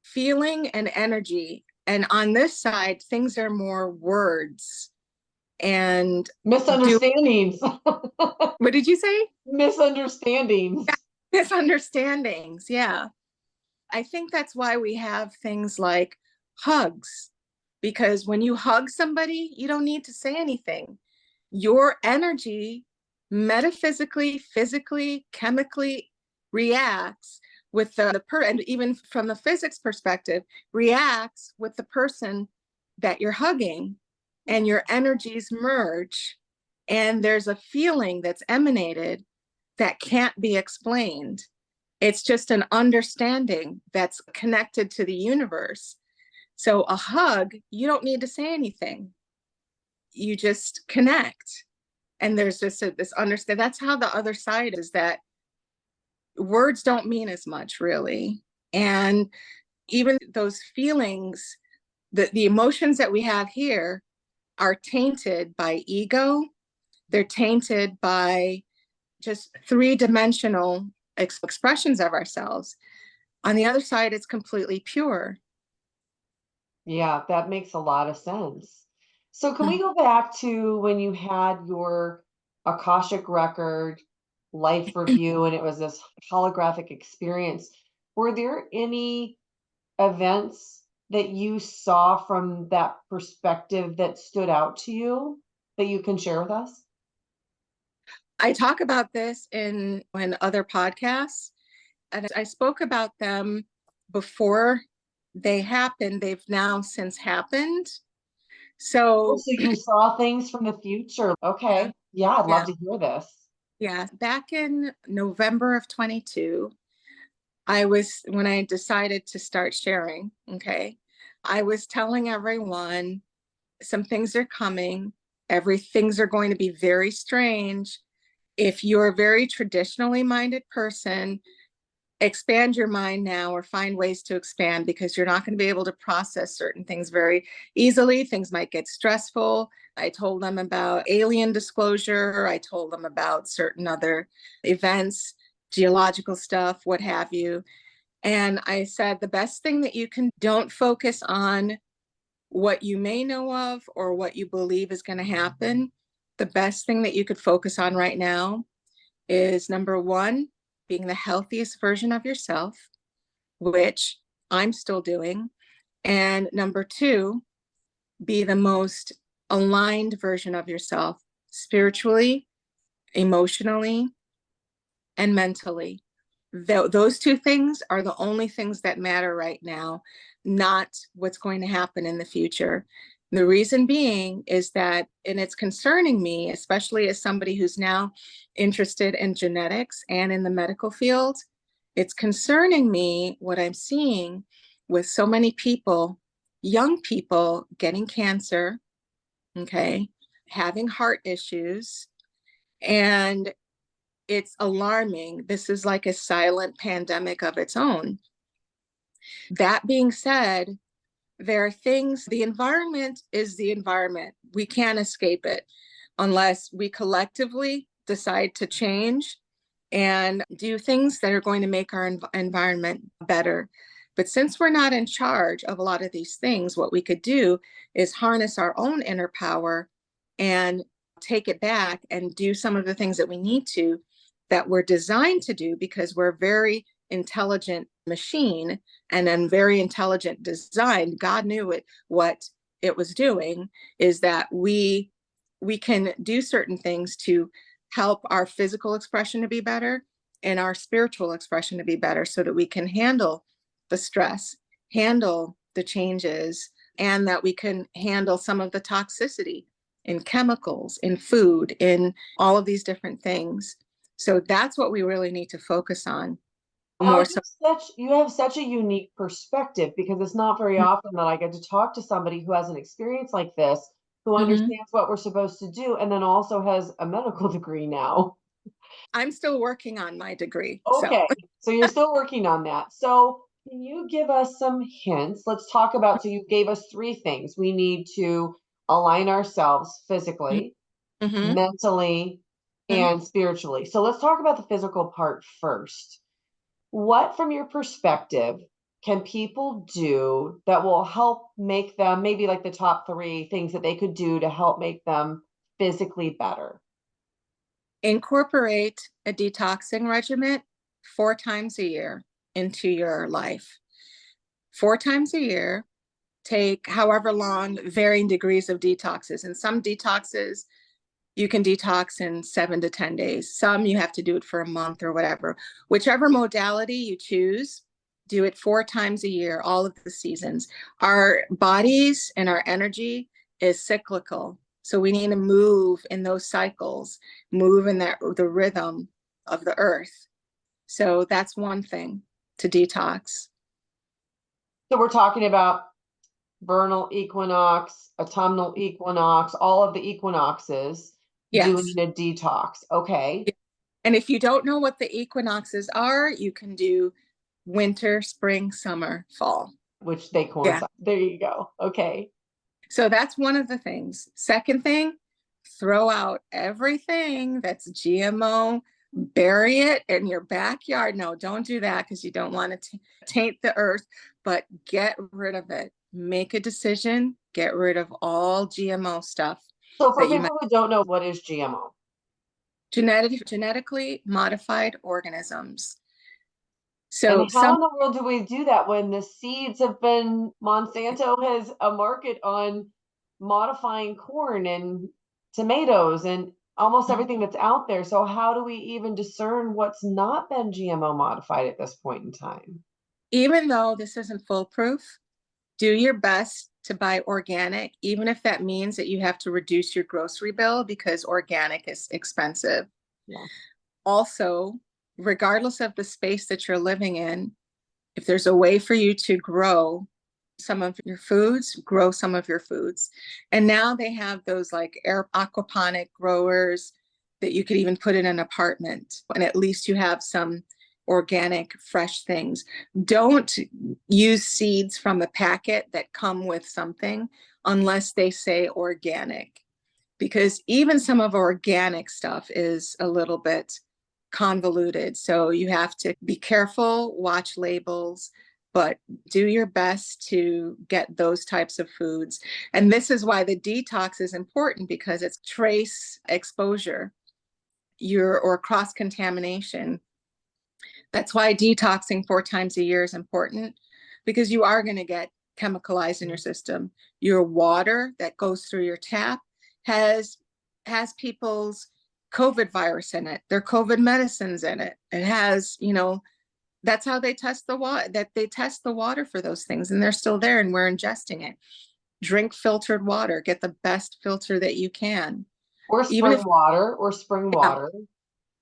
feeling and energy. And on this side, things are more words and misunderstandings. What did you say? Misunderstandings. Misunderstandings. Yeah. I think that's why we have things like hugs, because when you hug somebody, you don't need to say anything. Your energy metaphysically, physically, chemically reacts with and even from the physics perspective, reacts with the person that you're hugging, and your energies merge, and there's a feeling that's emanated that can't be explained. It's just an understanding that's connected to the universe. So a hug, you don't need to say anything. You just connect. And there's just this understand, that's how the other side is, that words don't mean as much really. And even those feelings, the emotions that we have here are tainted by ego. They're tainted by just three-dimensional expressions of ourselves. On the other side, it's completely pure. Yeah, that makes a lot of sense. So can we Mhm. go back to when you had your Akashic record life review and it was this holographic experience? Were there any events that you saw from that perspective that stood out to you that you can share with us? I talk about this in other podcasts, and I spoke about them before they happened. They've now since happened. Oh, So so you saw things from the future. yeah, Okay. Yeah, I'd yeah, love to hear this. yeah. Back in November of 22, when I decided to start sharing, okay, I was telling everyone some things are coming. Things are going to be very strange. If you're a very traditionally minded person, expand your mind now or find ways to expand, because you're not going to be able to process certain things very easily. Things might get stressful. I told them about alien disclosure. I told them about certain other events, geological stuff, what have you. And I said, the best thing that you can, don't focus on what you may know of or what you believe is going to happen. The best thing that you could focus on right now is number one, being the healthiest version of yourself, which I'm still doing. And number two, be the most aligned version of yourself spiritually, emotionally, and mentally. Those two things are the only things that matter right now, not what's going to happen in the future. The reason being is that, and it's concerning me, especially as somebody who's now interested in genetics and in the medical field, it's concerning me what I'm seeing with so many people, young people getting cancer, okay, having heart issues, and it's alarming. This is like a silent pandemic of its own. That being said, there are things, the environment is the environment. We can't escape it unless we collectively decide to change and do things that are going to make our environment better. But since we're not in charge of a lot of these things, what we could do is harness our own inner power and take it back and do some of the things that we need to, that we're designed to do, because we're a very intelligent machine and then very intelligent design. God knew what it was doing, is that we can do certain things to help our physical expression to be better and our spiritual expression to be better, so that we can handle the stress, handle the changes, and that we can handle some of the toxicity in chemicals, in food, in all of these different things. So that's what we really need to focus on Wow, more so. you have such a unique perspective because it's not very often that I get to talk to somebody who has an experience like this, who Mhm. understands what we're supposed to do, and then also has a medical degree now. I'm still working on my degree. So, Okay, so you're still working on that. So can you give us some hints? Let's talk about, so you gave us three things. We need to align ourselves physically, mm-hmm, mentally, mm-hmm. and spiritually. So let's talk about the physical part first. What, from your perspective, can people do that will help make them, maybe like the top three things that they could do to help make them physically better? Incorporate a detoxing regimen 4 times a year into your life. 4 times a year, take however long, varying degrees of detoxes. And some detoxes you can detox in 7 to 10 days. Some you have to do it for a month or whatever. Whichever modality you choose, do it 4 times a year, all of the seasons. Our bodies and our energy is cyclical. So we need to move in those cycles, move in the rhythm of the earth. So that's one thing to detox. So we're talking about vernal equinox, autumnal equinox, all of the equinoxes. doing Yes. a detox. Okay. And if you don't know what the equinoxes are, you can do winter, spring, summer, fall. Which they Yeah. coincide. There you go. Okay. So that's one of the things. Second thing, throw out everything that's GMO, bury it in your backyard. No, don't do that because you don't want to taint the earth, but get rid of it. Make a decision, get rid of all GMO stuff So for that you might. people who don't know, what is GMO? Genetically modified organisms. And So how some in the world do we do that when the seeds have been, Monsanto has a market on modifying corn and tomatoes and almost everything that's out there. So how do we even discern what's not been GMO modified at this point in time? even though this isn't foolproof, do your best to buy organic, even if that means that you have to reduce your grocery bill because organic is expensive. Yeah. Also, regardless of the space that you're living in, if there's a way for you to grow some of your foods, grow some of your foods. And now they have those like air aquaponic growers that you could even put in an apartment, and at least you have some organic, fresh things. Don't use seeds from a packet that come with something unless they say organic, because even some of organic stuff is a little bit convoluted. So you have to be careful, watch labels, but do your best to get those types of foods. And this is why the detox is important, because it's trace exposure or cross contamination. That's why detoxing 4 times a year is important, because you are going to get chemicalized in your system. Your water that goes through your tap has people's COVID virus in it, their COVID medicines in it. It has, that's how they test the water, that they test the water for those things, and they're still there and we're ingesting it. Drink filtered water, get the best filter that you can. Or Even spring if, water or spring yeah, water.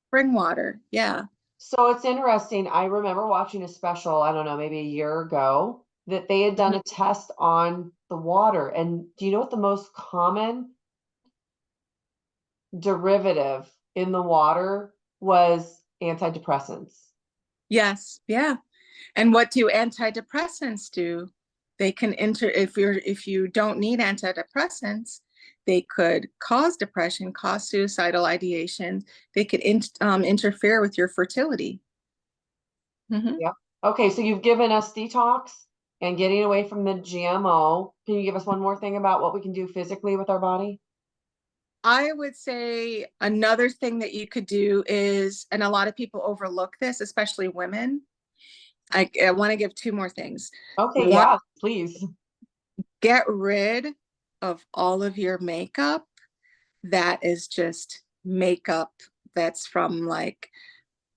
spring water. Yeah. So it's interesting. I remember watching a special, I don't know, maybe a year ago, that they had done Mhm. a test on the water. And do you know what the most common derivative in the water was? Antidepressants. Yes. Yeah. And what do antidepressants do? They can if you don't need antidepressants, they could cause depression, cause suicidal ideation. They could interfere with your fertility. Mhm. Yep. Okay, so you've given us detox and getting away from the GMO. Can you give us one more thing about what we can do physically with our body? I would say another thing that you could do is, and a lot of people overlook this, especially women. I want to give 2 more things. Okay, One, yeah, please. get rid of all of your makeup that is just makeup that's from like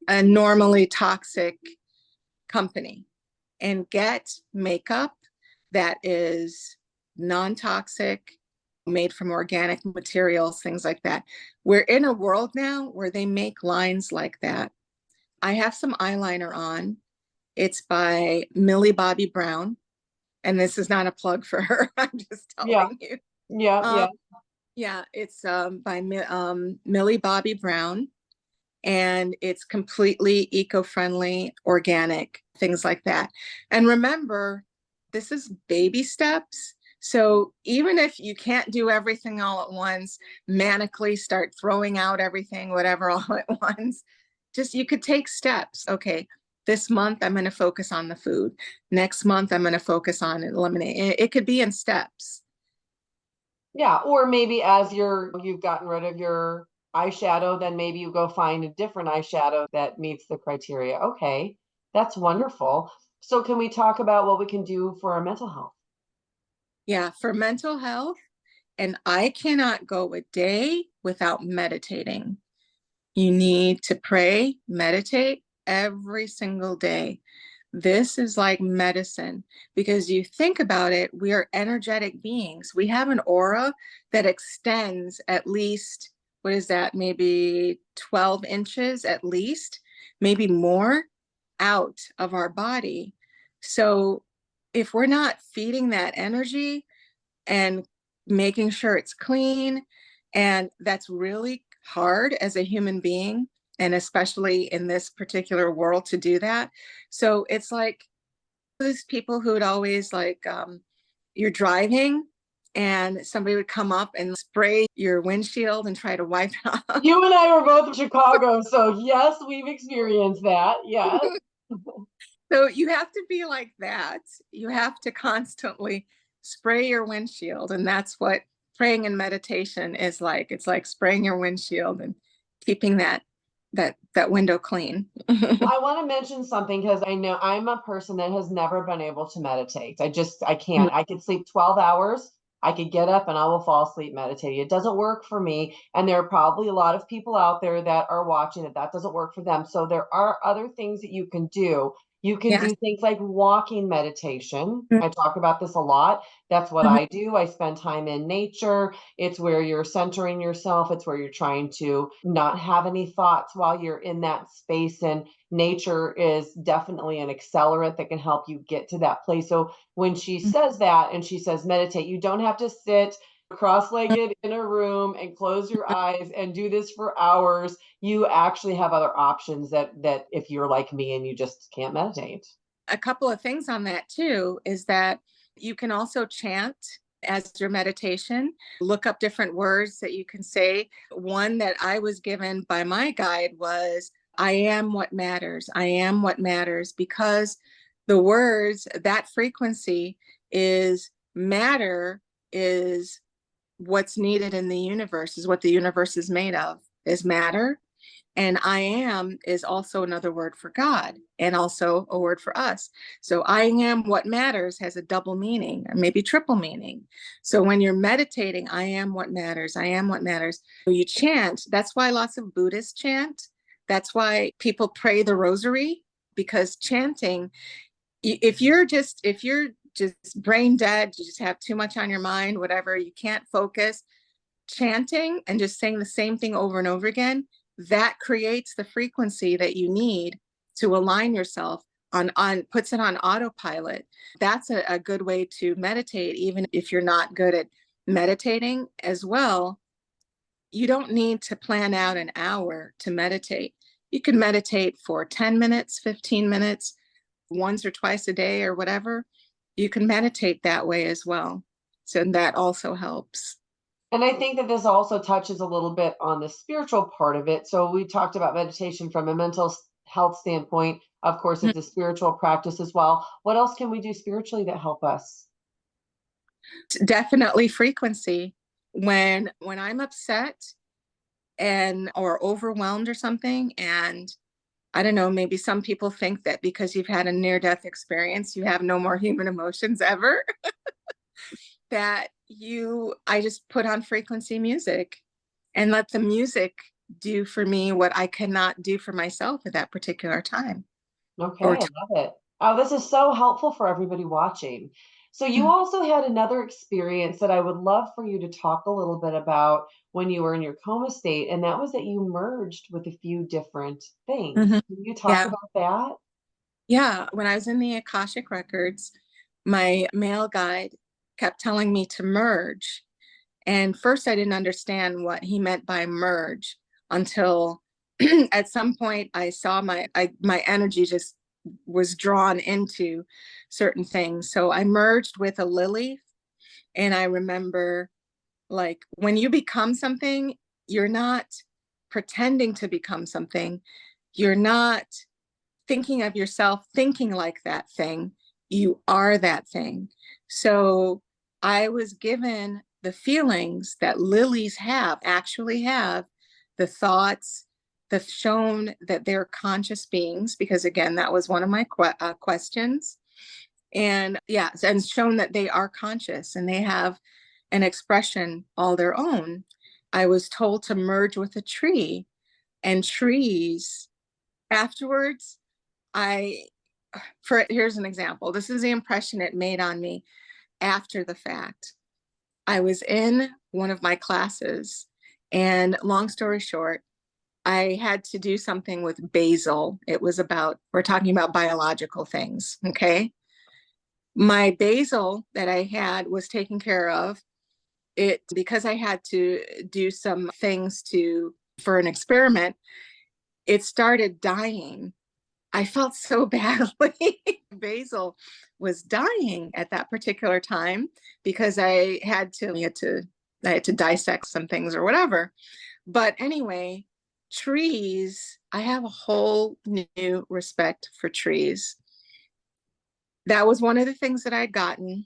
a normally toxic company, and get makeup that is non-toxic, made from organic materials, things like that. We're in a world now where they make lines like that. I have some eyeliner on. It's by Millie Bobby Brown. And this is not a plug for her. I'm just Yeah, telling you. yeah, Um, yeah. yeah, it's by Millie Bobby Brown. And it's completely eco-friendly, organic, things like that. And remember, this is baby steps. So even if you can't do everything all at once, manically start throwing out everything, whatever, all at once, just you could take steps. Okay, this month I'm going to focus on the food. Next month I'm going to focus on eliminating. It could be in steps. Yeah, or maybe as you've gotten rid of your eyeshadow, then maybe you go find a different eyeshadow that meets the criteria. Okay, that's wonderful. So can we talk about what we can do for our mental health? Yeah, for mental health, and I cannot go a day without meditating. You need to pray, meditate every single day. This is like medicine, because you think about it, we are energetic beings. We have an aura that extends at least, what is that, maybe 12 inches at least, maybe more, out of our body. So if we're not feeding that energy and making sure it's clean And that's really hard as a human being, and especially in this particular world to do that. So it's like those people who would always like, you're driving and somebody would come up and spray your windshield and try to wipe it off. You and I were both in Chicago, so yes, we've experienced that. Yes. So you have to be like that. You have to constantly spray your windshield. And that's what praying and meditation is like. It's like spraying your windshield and keeping that window clean. I want to mention something because I know I'm a person that has never been able to meditate. I can't. I could sleep 12 hours. I could get up and I will fall asleep meditating. It doesn't work for me. And there are probably a lot of people out there that are watching that doesn't work for them. So there are other things that you can do. You can Yes. do things like walking meditation. I talk about this a lot. That's what Mhm. I do. I spend time in nature. It's where you're centering yourself. It's where you're trying to not have any thoughts while you're in that space. And nature is definitely an accelerant that can help you get to that place. So when she says that and she says meditate, you don't have to sit cross-legged in a room and close your eyes and do this for hours. You actually have other options that if you're like me and you just can't meditate. A couple of things on that too is that you can also chant as your meditation. Look up different words that you can say. One that I was given by my guide was, I am what matters. I am what matters, because the words, that frequency is matter, is what's needed in the universe, is what the universe is made of, is matter. And I am is also another word for God and also a word for us. So I am what matters has a double meaning, or maybe triple meaning. So when you're meditating, I am what matters, I am what matters. You chant. That's why lots of Buddhists chant. That's why people pray the rosary, because chanting, if you're just brain dead, you just have too much on your mind, whatever, you can't focus, chanting and just saying the same thing over and over again, that creates the frequency that you need to align yourself on puts it on autopilot. That's a good way to meditate, even if you're not good at meditating as well. You don't need to plan out an hour to meditate. You can meditate for 10 minutes, 15 minutes, once or twice a day or whatever. You can meditate that way as well. So that also helps. And I think that this also touches a little bit on the spiritual part of it. So we talked about meditation from a mental health standpoint. Of course, it's a spiritual practice as well. What else can we do spiritually that help us? Definitely frequency. When I'm upset and or overwhelmed or something, and I don't know, maybe some people think that because you've had a near death experience you have no more human emotions ever. That you I just put on frequency music and let the music do for me what I cannot do for myself at that particular time. Okay, Or I love it. Oh, this is so helpful for everybody watching. So you also had another experience that I would love for you to talk a little bit about when you were in your coma state, and that was that you merged with a few different things. Mhm. Can you talk Yeah. about that? Yeah, when I was in the Akashic Records, my male guide kept telling me to merge. And first, I didn't understand what he meant by merge until at some point I saw my energy just was drawn into certain things. So I merged with a lily. And I remember, like, when you become something, you're not pretending to become something. You're not thinking of yourself thinking like that thing. You are that thing. So I was given the feelings that lilies have, actually have, the thoughts, the shown that they're conscious beings, because again, that was one of my questions. And yeah, and shown that they are conscious and they have an expression all their own. I was told to merge with a tree, and trees afterwards, I, here's an example. This is the impression it made on me after the fact. I was in one of my classes, and long story short, I had to do something with basil. It was about, we're talking about biological things, okay? My basil that I had was taken care of. because I had to do some things for an experiment, it started dying. I felt so badly. Basil was dying at that particular time because I had to dissect some things or whatever. But anyway, trees, I have a whole new respect for trees. That was one of the things that I'd gotten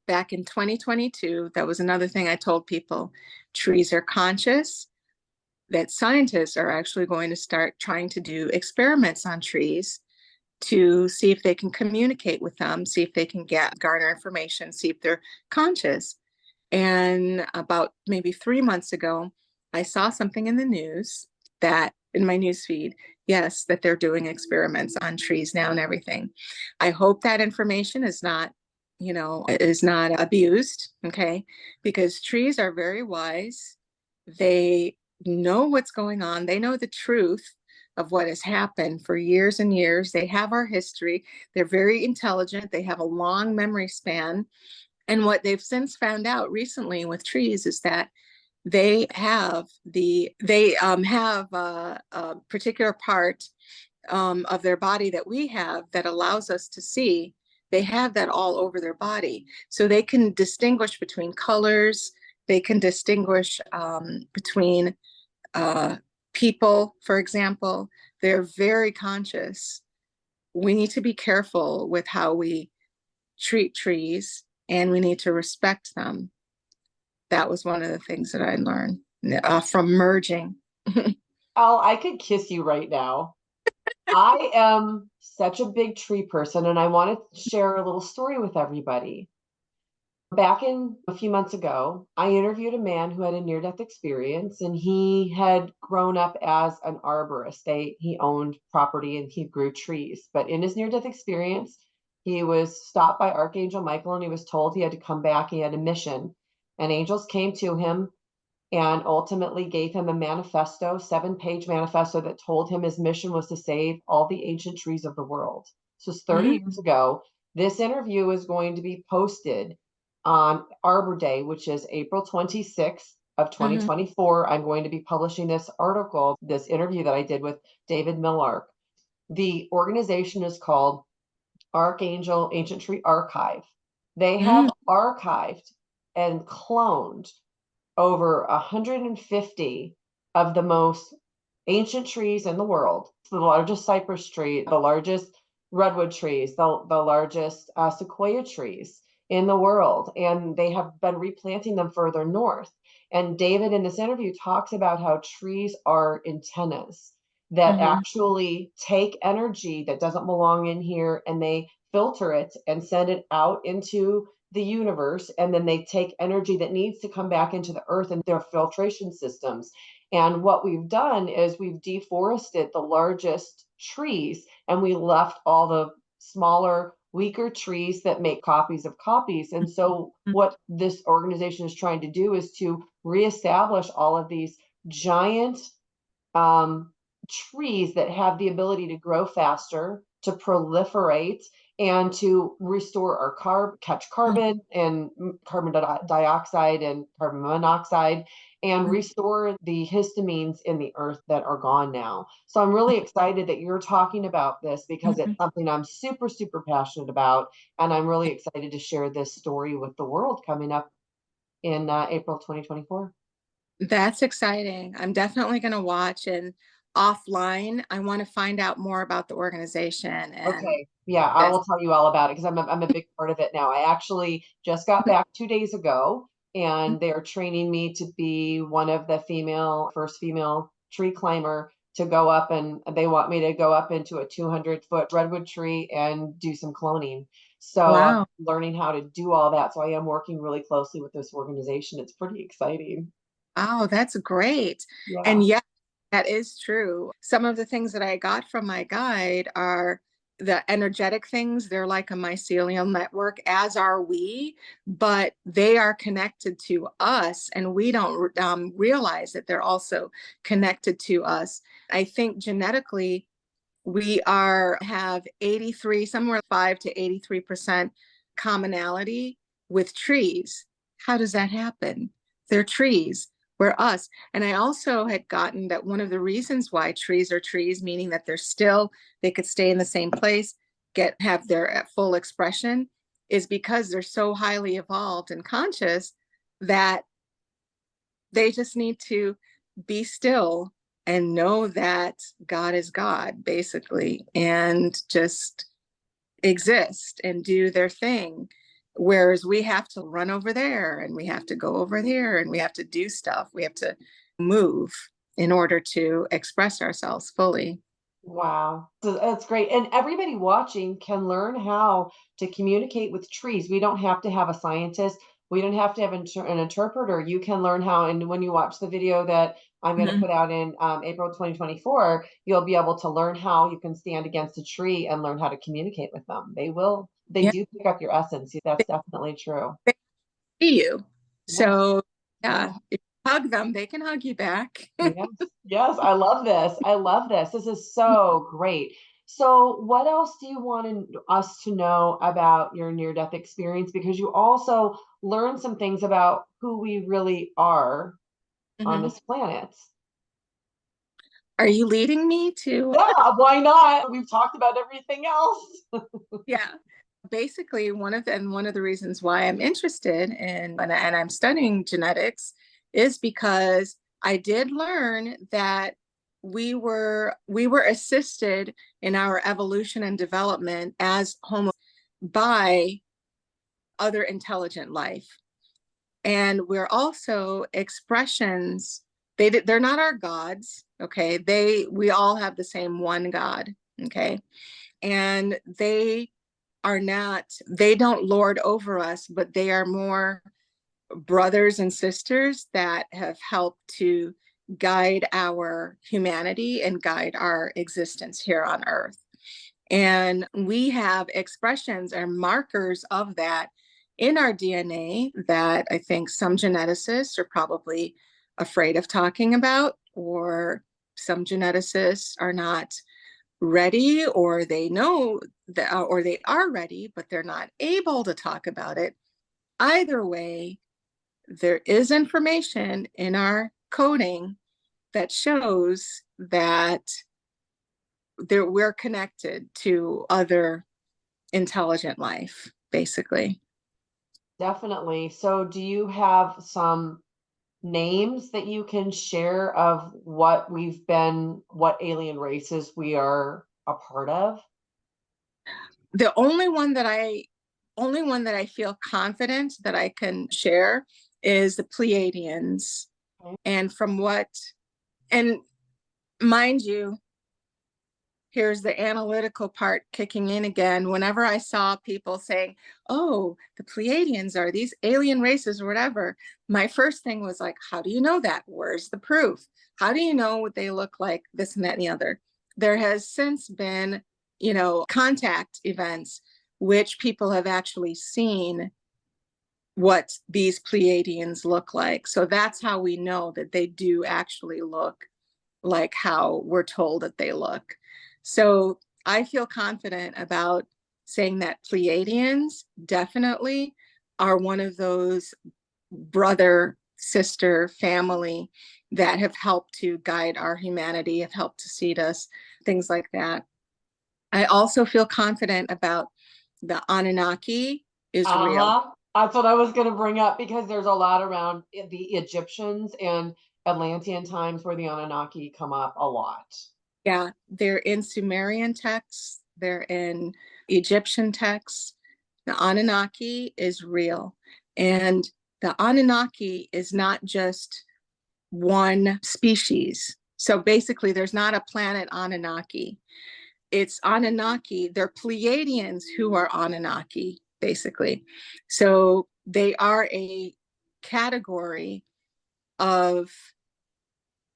back in 2022. That was another thing I told people. Trees are conscious, that scientists are actually going to start trying to do experiments on trees to see if they can communicate with them, see if they can garner information, see if they're conscious. And about maybe 3 months ago, I saw something in the news that in my news feed, yes, that they're doing experiments on trees now and everything. I hope that information is not abused, okay? Because trees are very wise. They know what's going on. They know the truth of what has happened for years and years. They have our history. They're very intelligent. They have a long memory span. And what they've since found out recently with trees is that they have a particular part of their body that we have that allows us to see. They have that all over their body, so they can distinguish between colors. They can distinguish between people, for example. They're very conscious. We need to be careful with how we treat trees, and we need to respect them. That was one of the things that I learned from merging. Oh, I could kiss you right now. I am such a big tree person, and I want to share a little story with everybody. Back in a few months ago, I interviewed a man who had a near-death experience, and he had grown up as an arborist. He owned property and he grew trees. But in his near-death experience, he was stopped by Archangel Michael and he was told he had to come back. He had a mission. And angels came to him and ultimately gave him a manifesto, 7-page manifesto that told him his mission was to save all the ancient trees of the world. So it's 30 Mhm. years ago. This interview is going to be posted on Arbor Day, which is April 26th of Mhm. 2024. I'm going to be publishing this article, this interview that I did with David Millark. The organization is called Archangel Ancient Tree Archive. They have Mhm. archived and cloned over 150 of the most ancient trees in the world. The largest cypress tree, the largest redwood trees, the largest sequoia trees in the world. And they have been replanting them further north. And David in this interview talks about how trees are antennas that Mhm. actually take energy that doesn't belong in here and they filter it and send it out into the universe, and then they take energy that needs to come back into the earth and their filtration systems. And what we've done is we've deforested the largest trees and we left all the smaller, weaker trees that make copies of copies. And so what this organization is trying to do is to reestablish all of these giant um, trees that have the ability to grow faster, to proliferate, and to restore our catch Mhm. carbon and carbon dioxide and carbon monoxide, and Mhm. restore the histamines in the earth that are gone now. So I'm really excited that you're talking about this because it's Mhm. something I'm super, super passionate about. And I'm really excited to share this story with the world coming up in April 2024. That's exciting. I'm definitely going to watch, and offline, I want to find out more about the organization and Okay. Yeah, I this. will tell you all about it because I'm a big part of it now. I actually just got back 2 days ago, and they're training me to be one of the first female tree climber to go up, and they want me to go up into a 200-foot redwood tree and do some cloning. So I'm Wow. learning how to do all that. So I am working really closely with this organization. It's pretty exciting. Oh, that's great. And Yeah. yeah, that is true. Some of the things that I got from my guide are the energetic things. They're like a mycelial network, as are we, but they are connected to us, and we don't realize that they're also connected to us. I think genetically, we have 83, somewhere 5 to 83% commonality with trees. how does that happen? They're trees. We're us. And I also had gotten that one of the reasons why trees are trees, meaning that they could stay in the same place, have their full expression, is because they're so highly evolved and conscious that they just need to be still and know that God is God, basically, and just exist and do their thing. Whereas we have to run over there and we have to go over here and we have to do stuff. We have to move in order to express ourselves fully. Wow. So that's great. And everybody watching can learn how to communicate with trees. We don't have to have a scientist. We don't have to have an interpreter. You can learn how. And when you watch the video that I'm going to Mhm. put out in April 2024, you'll be able to learn how you can stand against a tree and learn how to communicate with them. They Yeah, do pick up your essence. That's definitely true. they see you. Yes. So yeah, Yes. if you hug them, they can hug you back. Yes, yes, I love this. I love this. This is so great. So, what else do you want us to know about your near-death experience? Because you also learn some things about who we really are on Mhm. this planet. Are you leading me to? Yeah, why not? We've talked about everything else. Yeah. Basically, one of the reasons why I'm interested in and I'm studying genetics is because I did learn that we were assisted in our evolution and development as Homo by other intelligent life. And we're also expressions. They're not our gods, okay? We all have the same one God, okay? And they don't lord over us, but they are more brothers and sisters that have helped to guide our humanity and guide our existence here on earth. And we have expressions or markers of that in our DNA that I think some geneticists are probably afraid of talking about, or some geneticists are not ready, or they know that, or they are ready, but they're not able to talk about it. Either way, there is information in our coding that shows that we're connected to other intelligent life, basically. Definitely. So, do you have some names that you can share of what alien races we are a part of? The only one that I feel confident that I can share is the Pleiadians. Okay. And and mind you, here's the analytical part kicking in again. Whenever I saw people saying, oh, the Pleiadians are these alien races or whatever, my first thing was like, how do you know that? Where's the proof? How do you know what they look like, this and that and the other? There has since been, contact events which people have actually seen what these Pleiadians look like. So that's how we know that they do actually look like how we're told that they look. So I feel confident about saying that Pleiadians definitely are one of those brother, sister, family that have helped to guide our humanity, have helped to seed us, things like that. I also feel confident about the Anunnaki is real. Uh-huh. That's what I was going to bring up because there's a lot around the Egyptians and Atlantean times where the Anunnaki come up a lot. Yeah, they're in Sumerian texts, they're in Egyptian texts. The Anunnaki is real. And the Anunnaki is not just one species. So basically, there's not a planet Anunnaki. It's Anunnaki, they're Pleiadians who are Anunnaki, basically. So they are a category of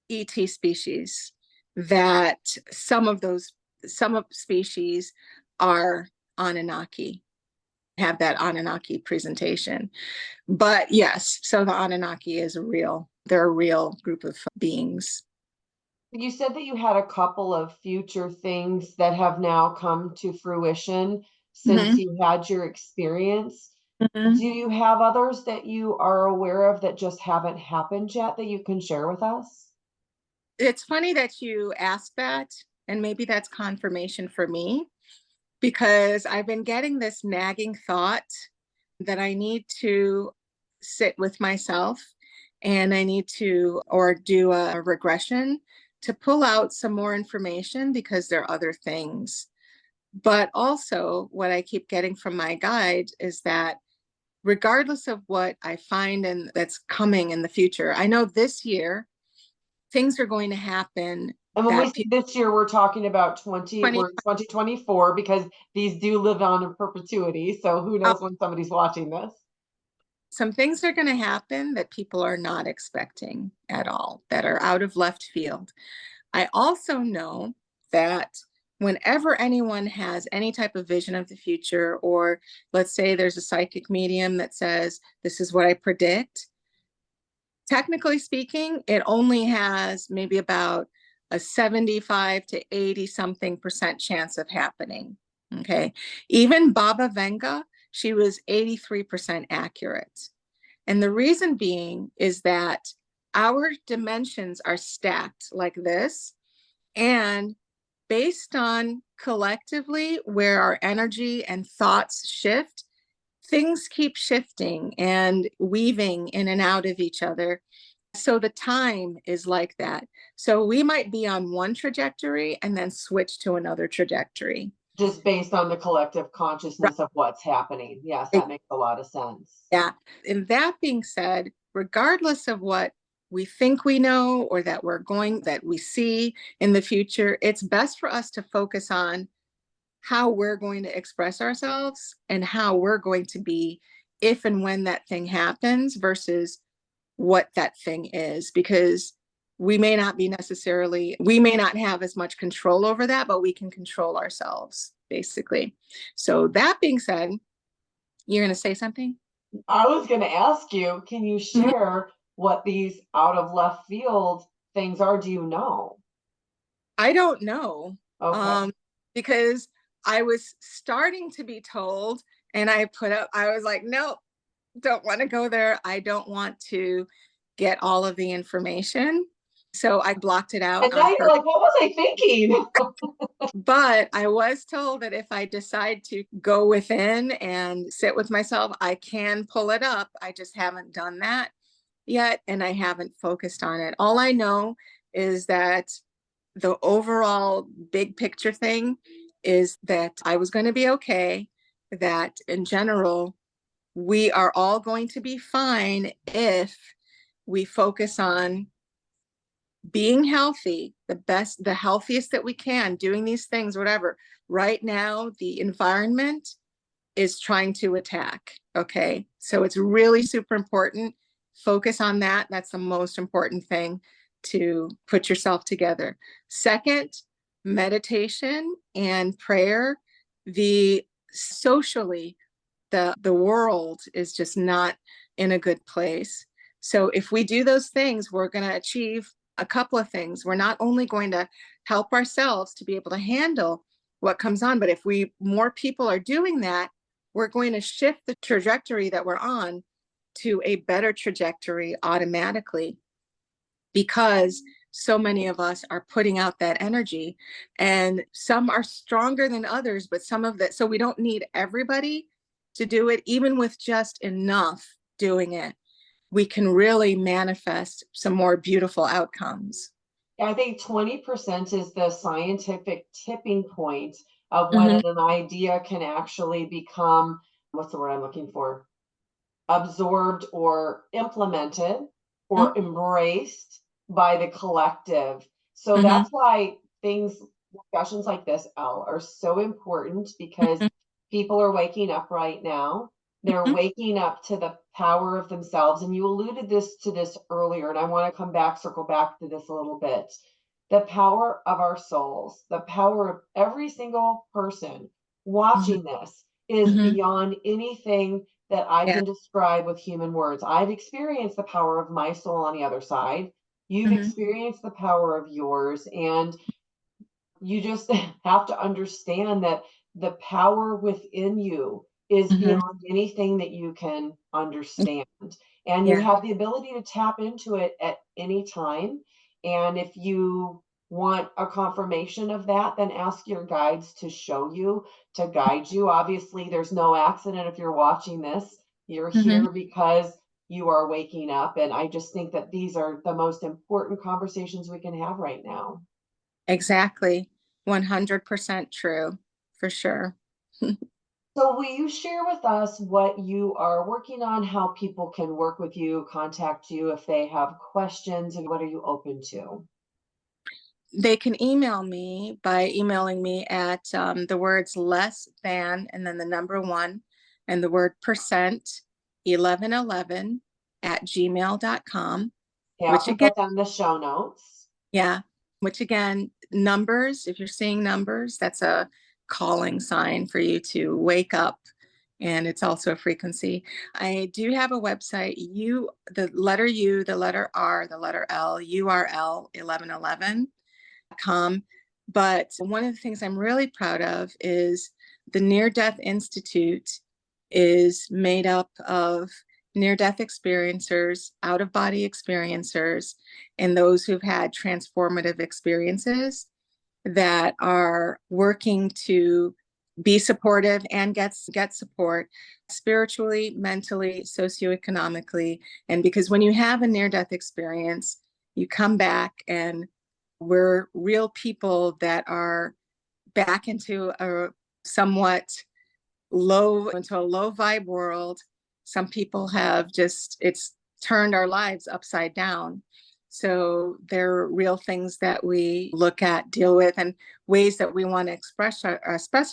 ET species that some of species are Anunnaki, have that Anunnaki presentation. But yes, so the Anunnaki they're a real group of beings. You said that you had a couple of future things that have now come to fruition since Mhm. you had your experience. Mhm. Do you have others that you are aware of that just haven't happened yet that you can share with us? It's funny that you asked that, and maybe that's confirmation for me because I've been getting this nagging thought that I need to sit with myself and I need to or do a regression to pull out some more information because there are other things. But also, what I keep getting from my guide is that regardless of what I find and that's coming in the future, I know this year things are going to happen And when we that say people this year, we're talking about twenty we're in 2024 because these do live on in perpetuity. So who knows when somebody's watching this? some things are going to happen that people are not expecting at all, that are out of left field. I also know that whenever anyone has any type of vision of the future, or let's say there's a psychic medium that says, this is what I predict, technically speaking, it only has maybe about a 75 to 80 something percent chance of happening. Okay. Even Baba Venga, she was 83% accurate. And the reason being is that our dimensions are stacked like this. And based on collectively where our energy and thoughts shift, things keep shifting and weaving in and out of each other. So the time is like that. So we might be on one trajectory and then switch to another trajectory. Just based on the collective Right. consciousness of what's happening. Yes, that makes a lot of sense. Yeah. And that being said, regardless of what we think we know or that we see in the future, it's best for us to focus on how we're going to express ourselves and how we're going to be if and when that thing happens versus what that thing is, because we may not have as much control over that, but we can control ourselves basically. So that being said, you're going to say something? I was going to ask you, can you Mhm. share what these out of left field things are? Do you know? I don't know, Okay. because I was starting to be told, and I was like, no, don't want to go there. I don't want to get all of the information. So I blocked it out And now on you're purpose. like, what was I thinking? But I was told that if I decide to go within and sit with myself, I can pull it up. I just haven't done that yet, and I haven't focused on it. All I know is that the overall big picture thing is that I was going to be okay, that in general, we are all going to be fine if we focus on being healthy, the healthiest that we can, doing these things, whatever. Right now, the environment is trying to attack. Okay. So it's really super important. Focus on that. That's the most important thing, to put yourself together. Second, meditation and prayer. The socially, the world is just not in a good place. So if we do those things, we're going to achieve a couple of things. We're not only going to help ourselves to be able to handle what comes on, but if we more people are doing that, we're going to shift the trajectory that we're on to a better trajectory automatically, because so many of us are putting out that energy, and some are stronger than others, but some of that, so we don't need everybody to do it. Even with just enough doing it, we can really manifest some more beautiful outcomes. I think 20% is the scientific tipping point of when Mm-hmm, an idea can actually become, what's the word I'm looking for? Absorbed or implemented or embraced by the collective. So mm-hmm, that's why discussions like this, Elle, are so important because people are waking up right now. They're mm-hmm, waking up to the power of themselves. And you alluded to this earlier, and I want to circle back to this a little bit. The power of our souls, the power of every single person mm-hmm, watching this is mm-hmm. beyond anything that I Yeah. can describe with human words. I've experienced the power of my soul on the other side. You've Mm-hmm, experienced the power of yours. And you just have to understand that the power within you is Mhm. beyond anything that you can understand. And you Yeah. have the ability to tap into it at any time. And if you want a confirmation of that, then ask your guides to show you, to guide you. Obviously, there's no accident if you're watching this. You're Mhm. here because you are waking up. And I just think that these are the most important conversations we can have right now. Exactly. 100% true, for sure. So, will you share with us what you are working on, how people can work with you, contact you if they have questions, and what are you open to? They can email me by emailing me at the words less than and then the number one and the word percent 1111 at gmail.com, Okay, I'll which put again, that down in the show notes. yeah, which again, numbers, if you're seeing numbers, that's a calling sign for you to wake up. And it's also a frequency. I do have a website, the letter U, the letter R, the letter L, URL 1111.com. But one of the things I'm really proud of is the Near Death Institute is made up of near death experiencers, out of body experiencers, and those who've had transformative experiences that are working to be supportive and get support spiritually, mentally, socioeconomically. And because when you have a near death experience, you come back and we're real people that are back into a somewhat into a low vibe world. Some people have just, it's turned our lives upside down. So there are real things that we look at, deal with, and ways that we want to express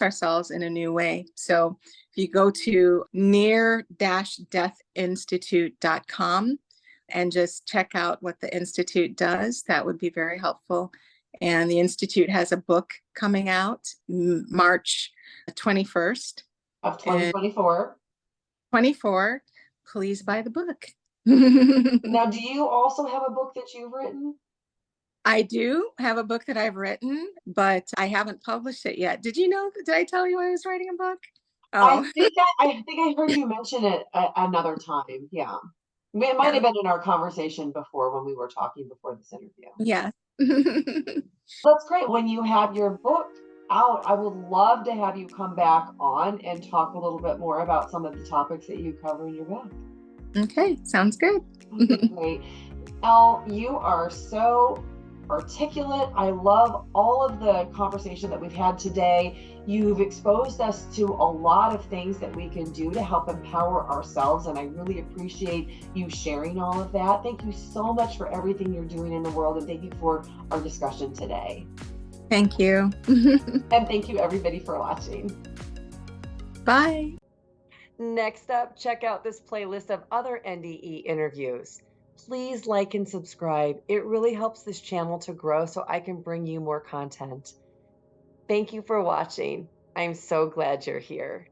ourselves in a new way. So if you go to near-deathinstitute.com and just check out what the Institute does, that would be very helpful. And the Institute has a book coming out March 21st Of and 2024. 24. Please buy the book. Now, do you also have a book that you've written? I do have a book that I've written, but I haven't published it yet. Did you know? Did I tell you I was writing a book? Oh, I think I heard you mention it another time. Yeah. It might yeah. have been in our conversation before when we were talking before this interview. Yeah. That's great. When you have your book out, I would love to have you come back on and talk a little bit more about some of the topics that you cover in your book. Okay, sounds good. Okay, great. Elle, you are so articulate. I love all of the conversation that we've had today. You've exposed us to a lot of things that we can do to help empower ourselves, and I really appreciate you sharing all of that. Thank you so much for everything you're doing in the world, and thank you for our discussion today. Thank you. And thank you, everybody, for watching. Bye. Next up, check out this playlist of other NDE interviews. Please like and subscribe. It really helps this channel to grow so I can bring you more content. Thank you for watching. I'm so glad you're here.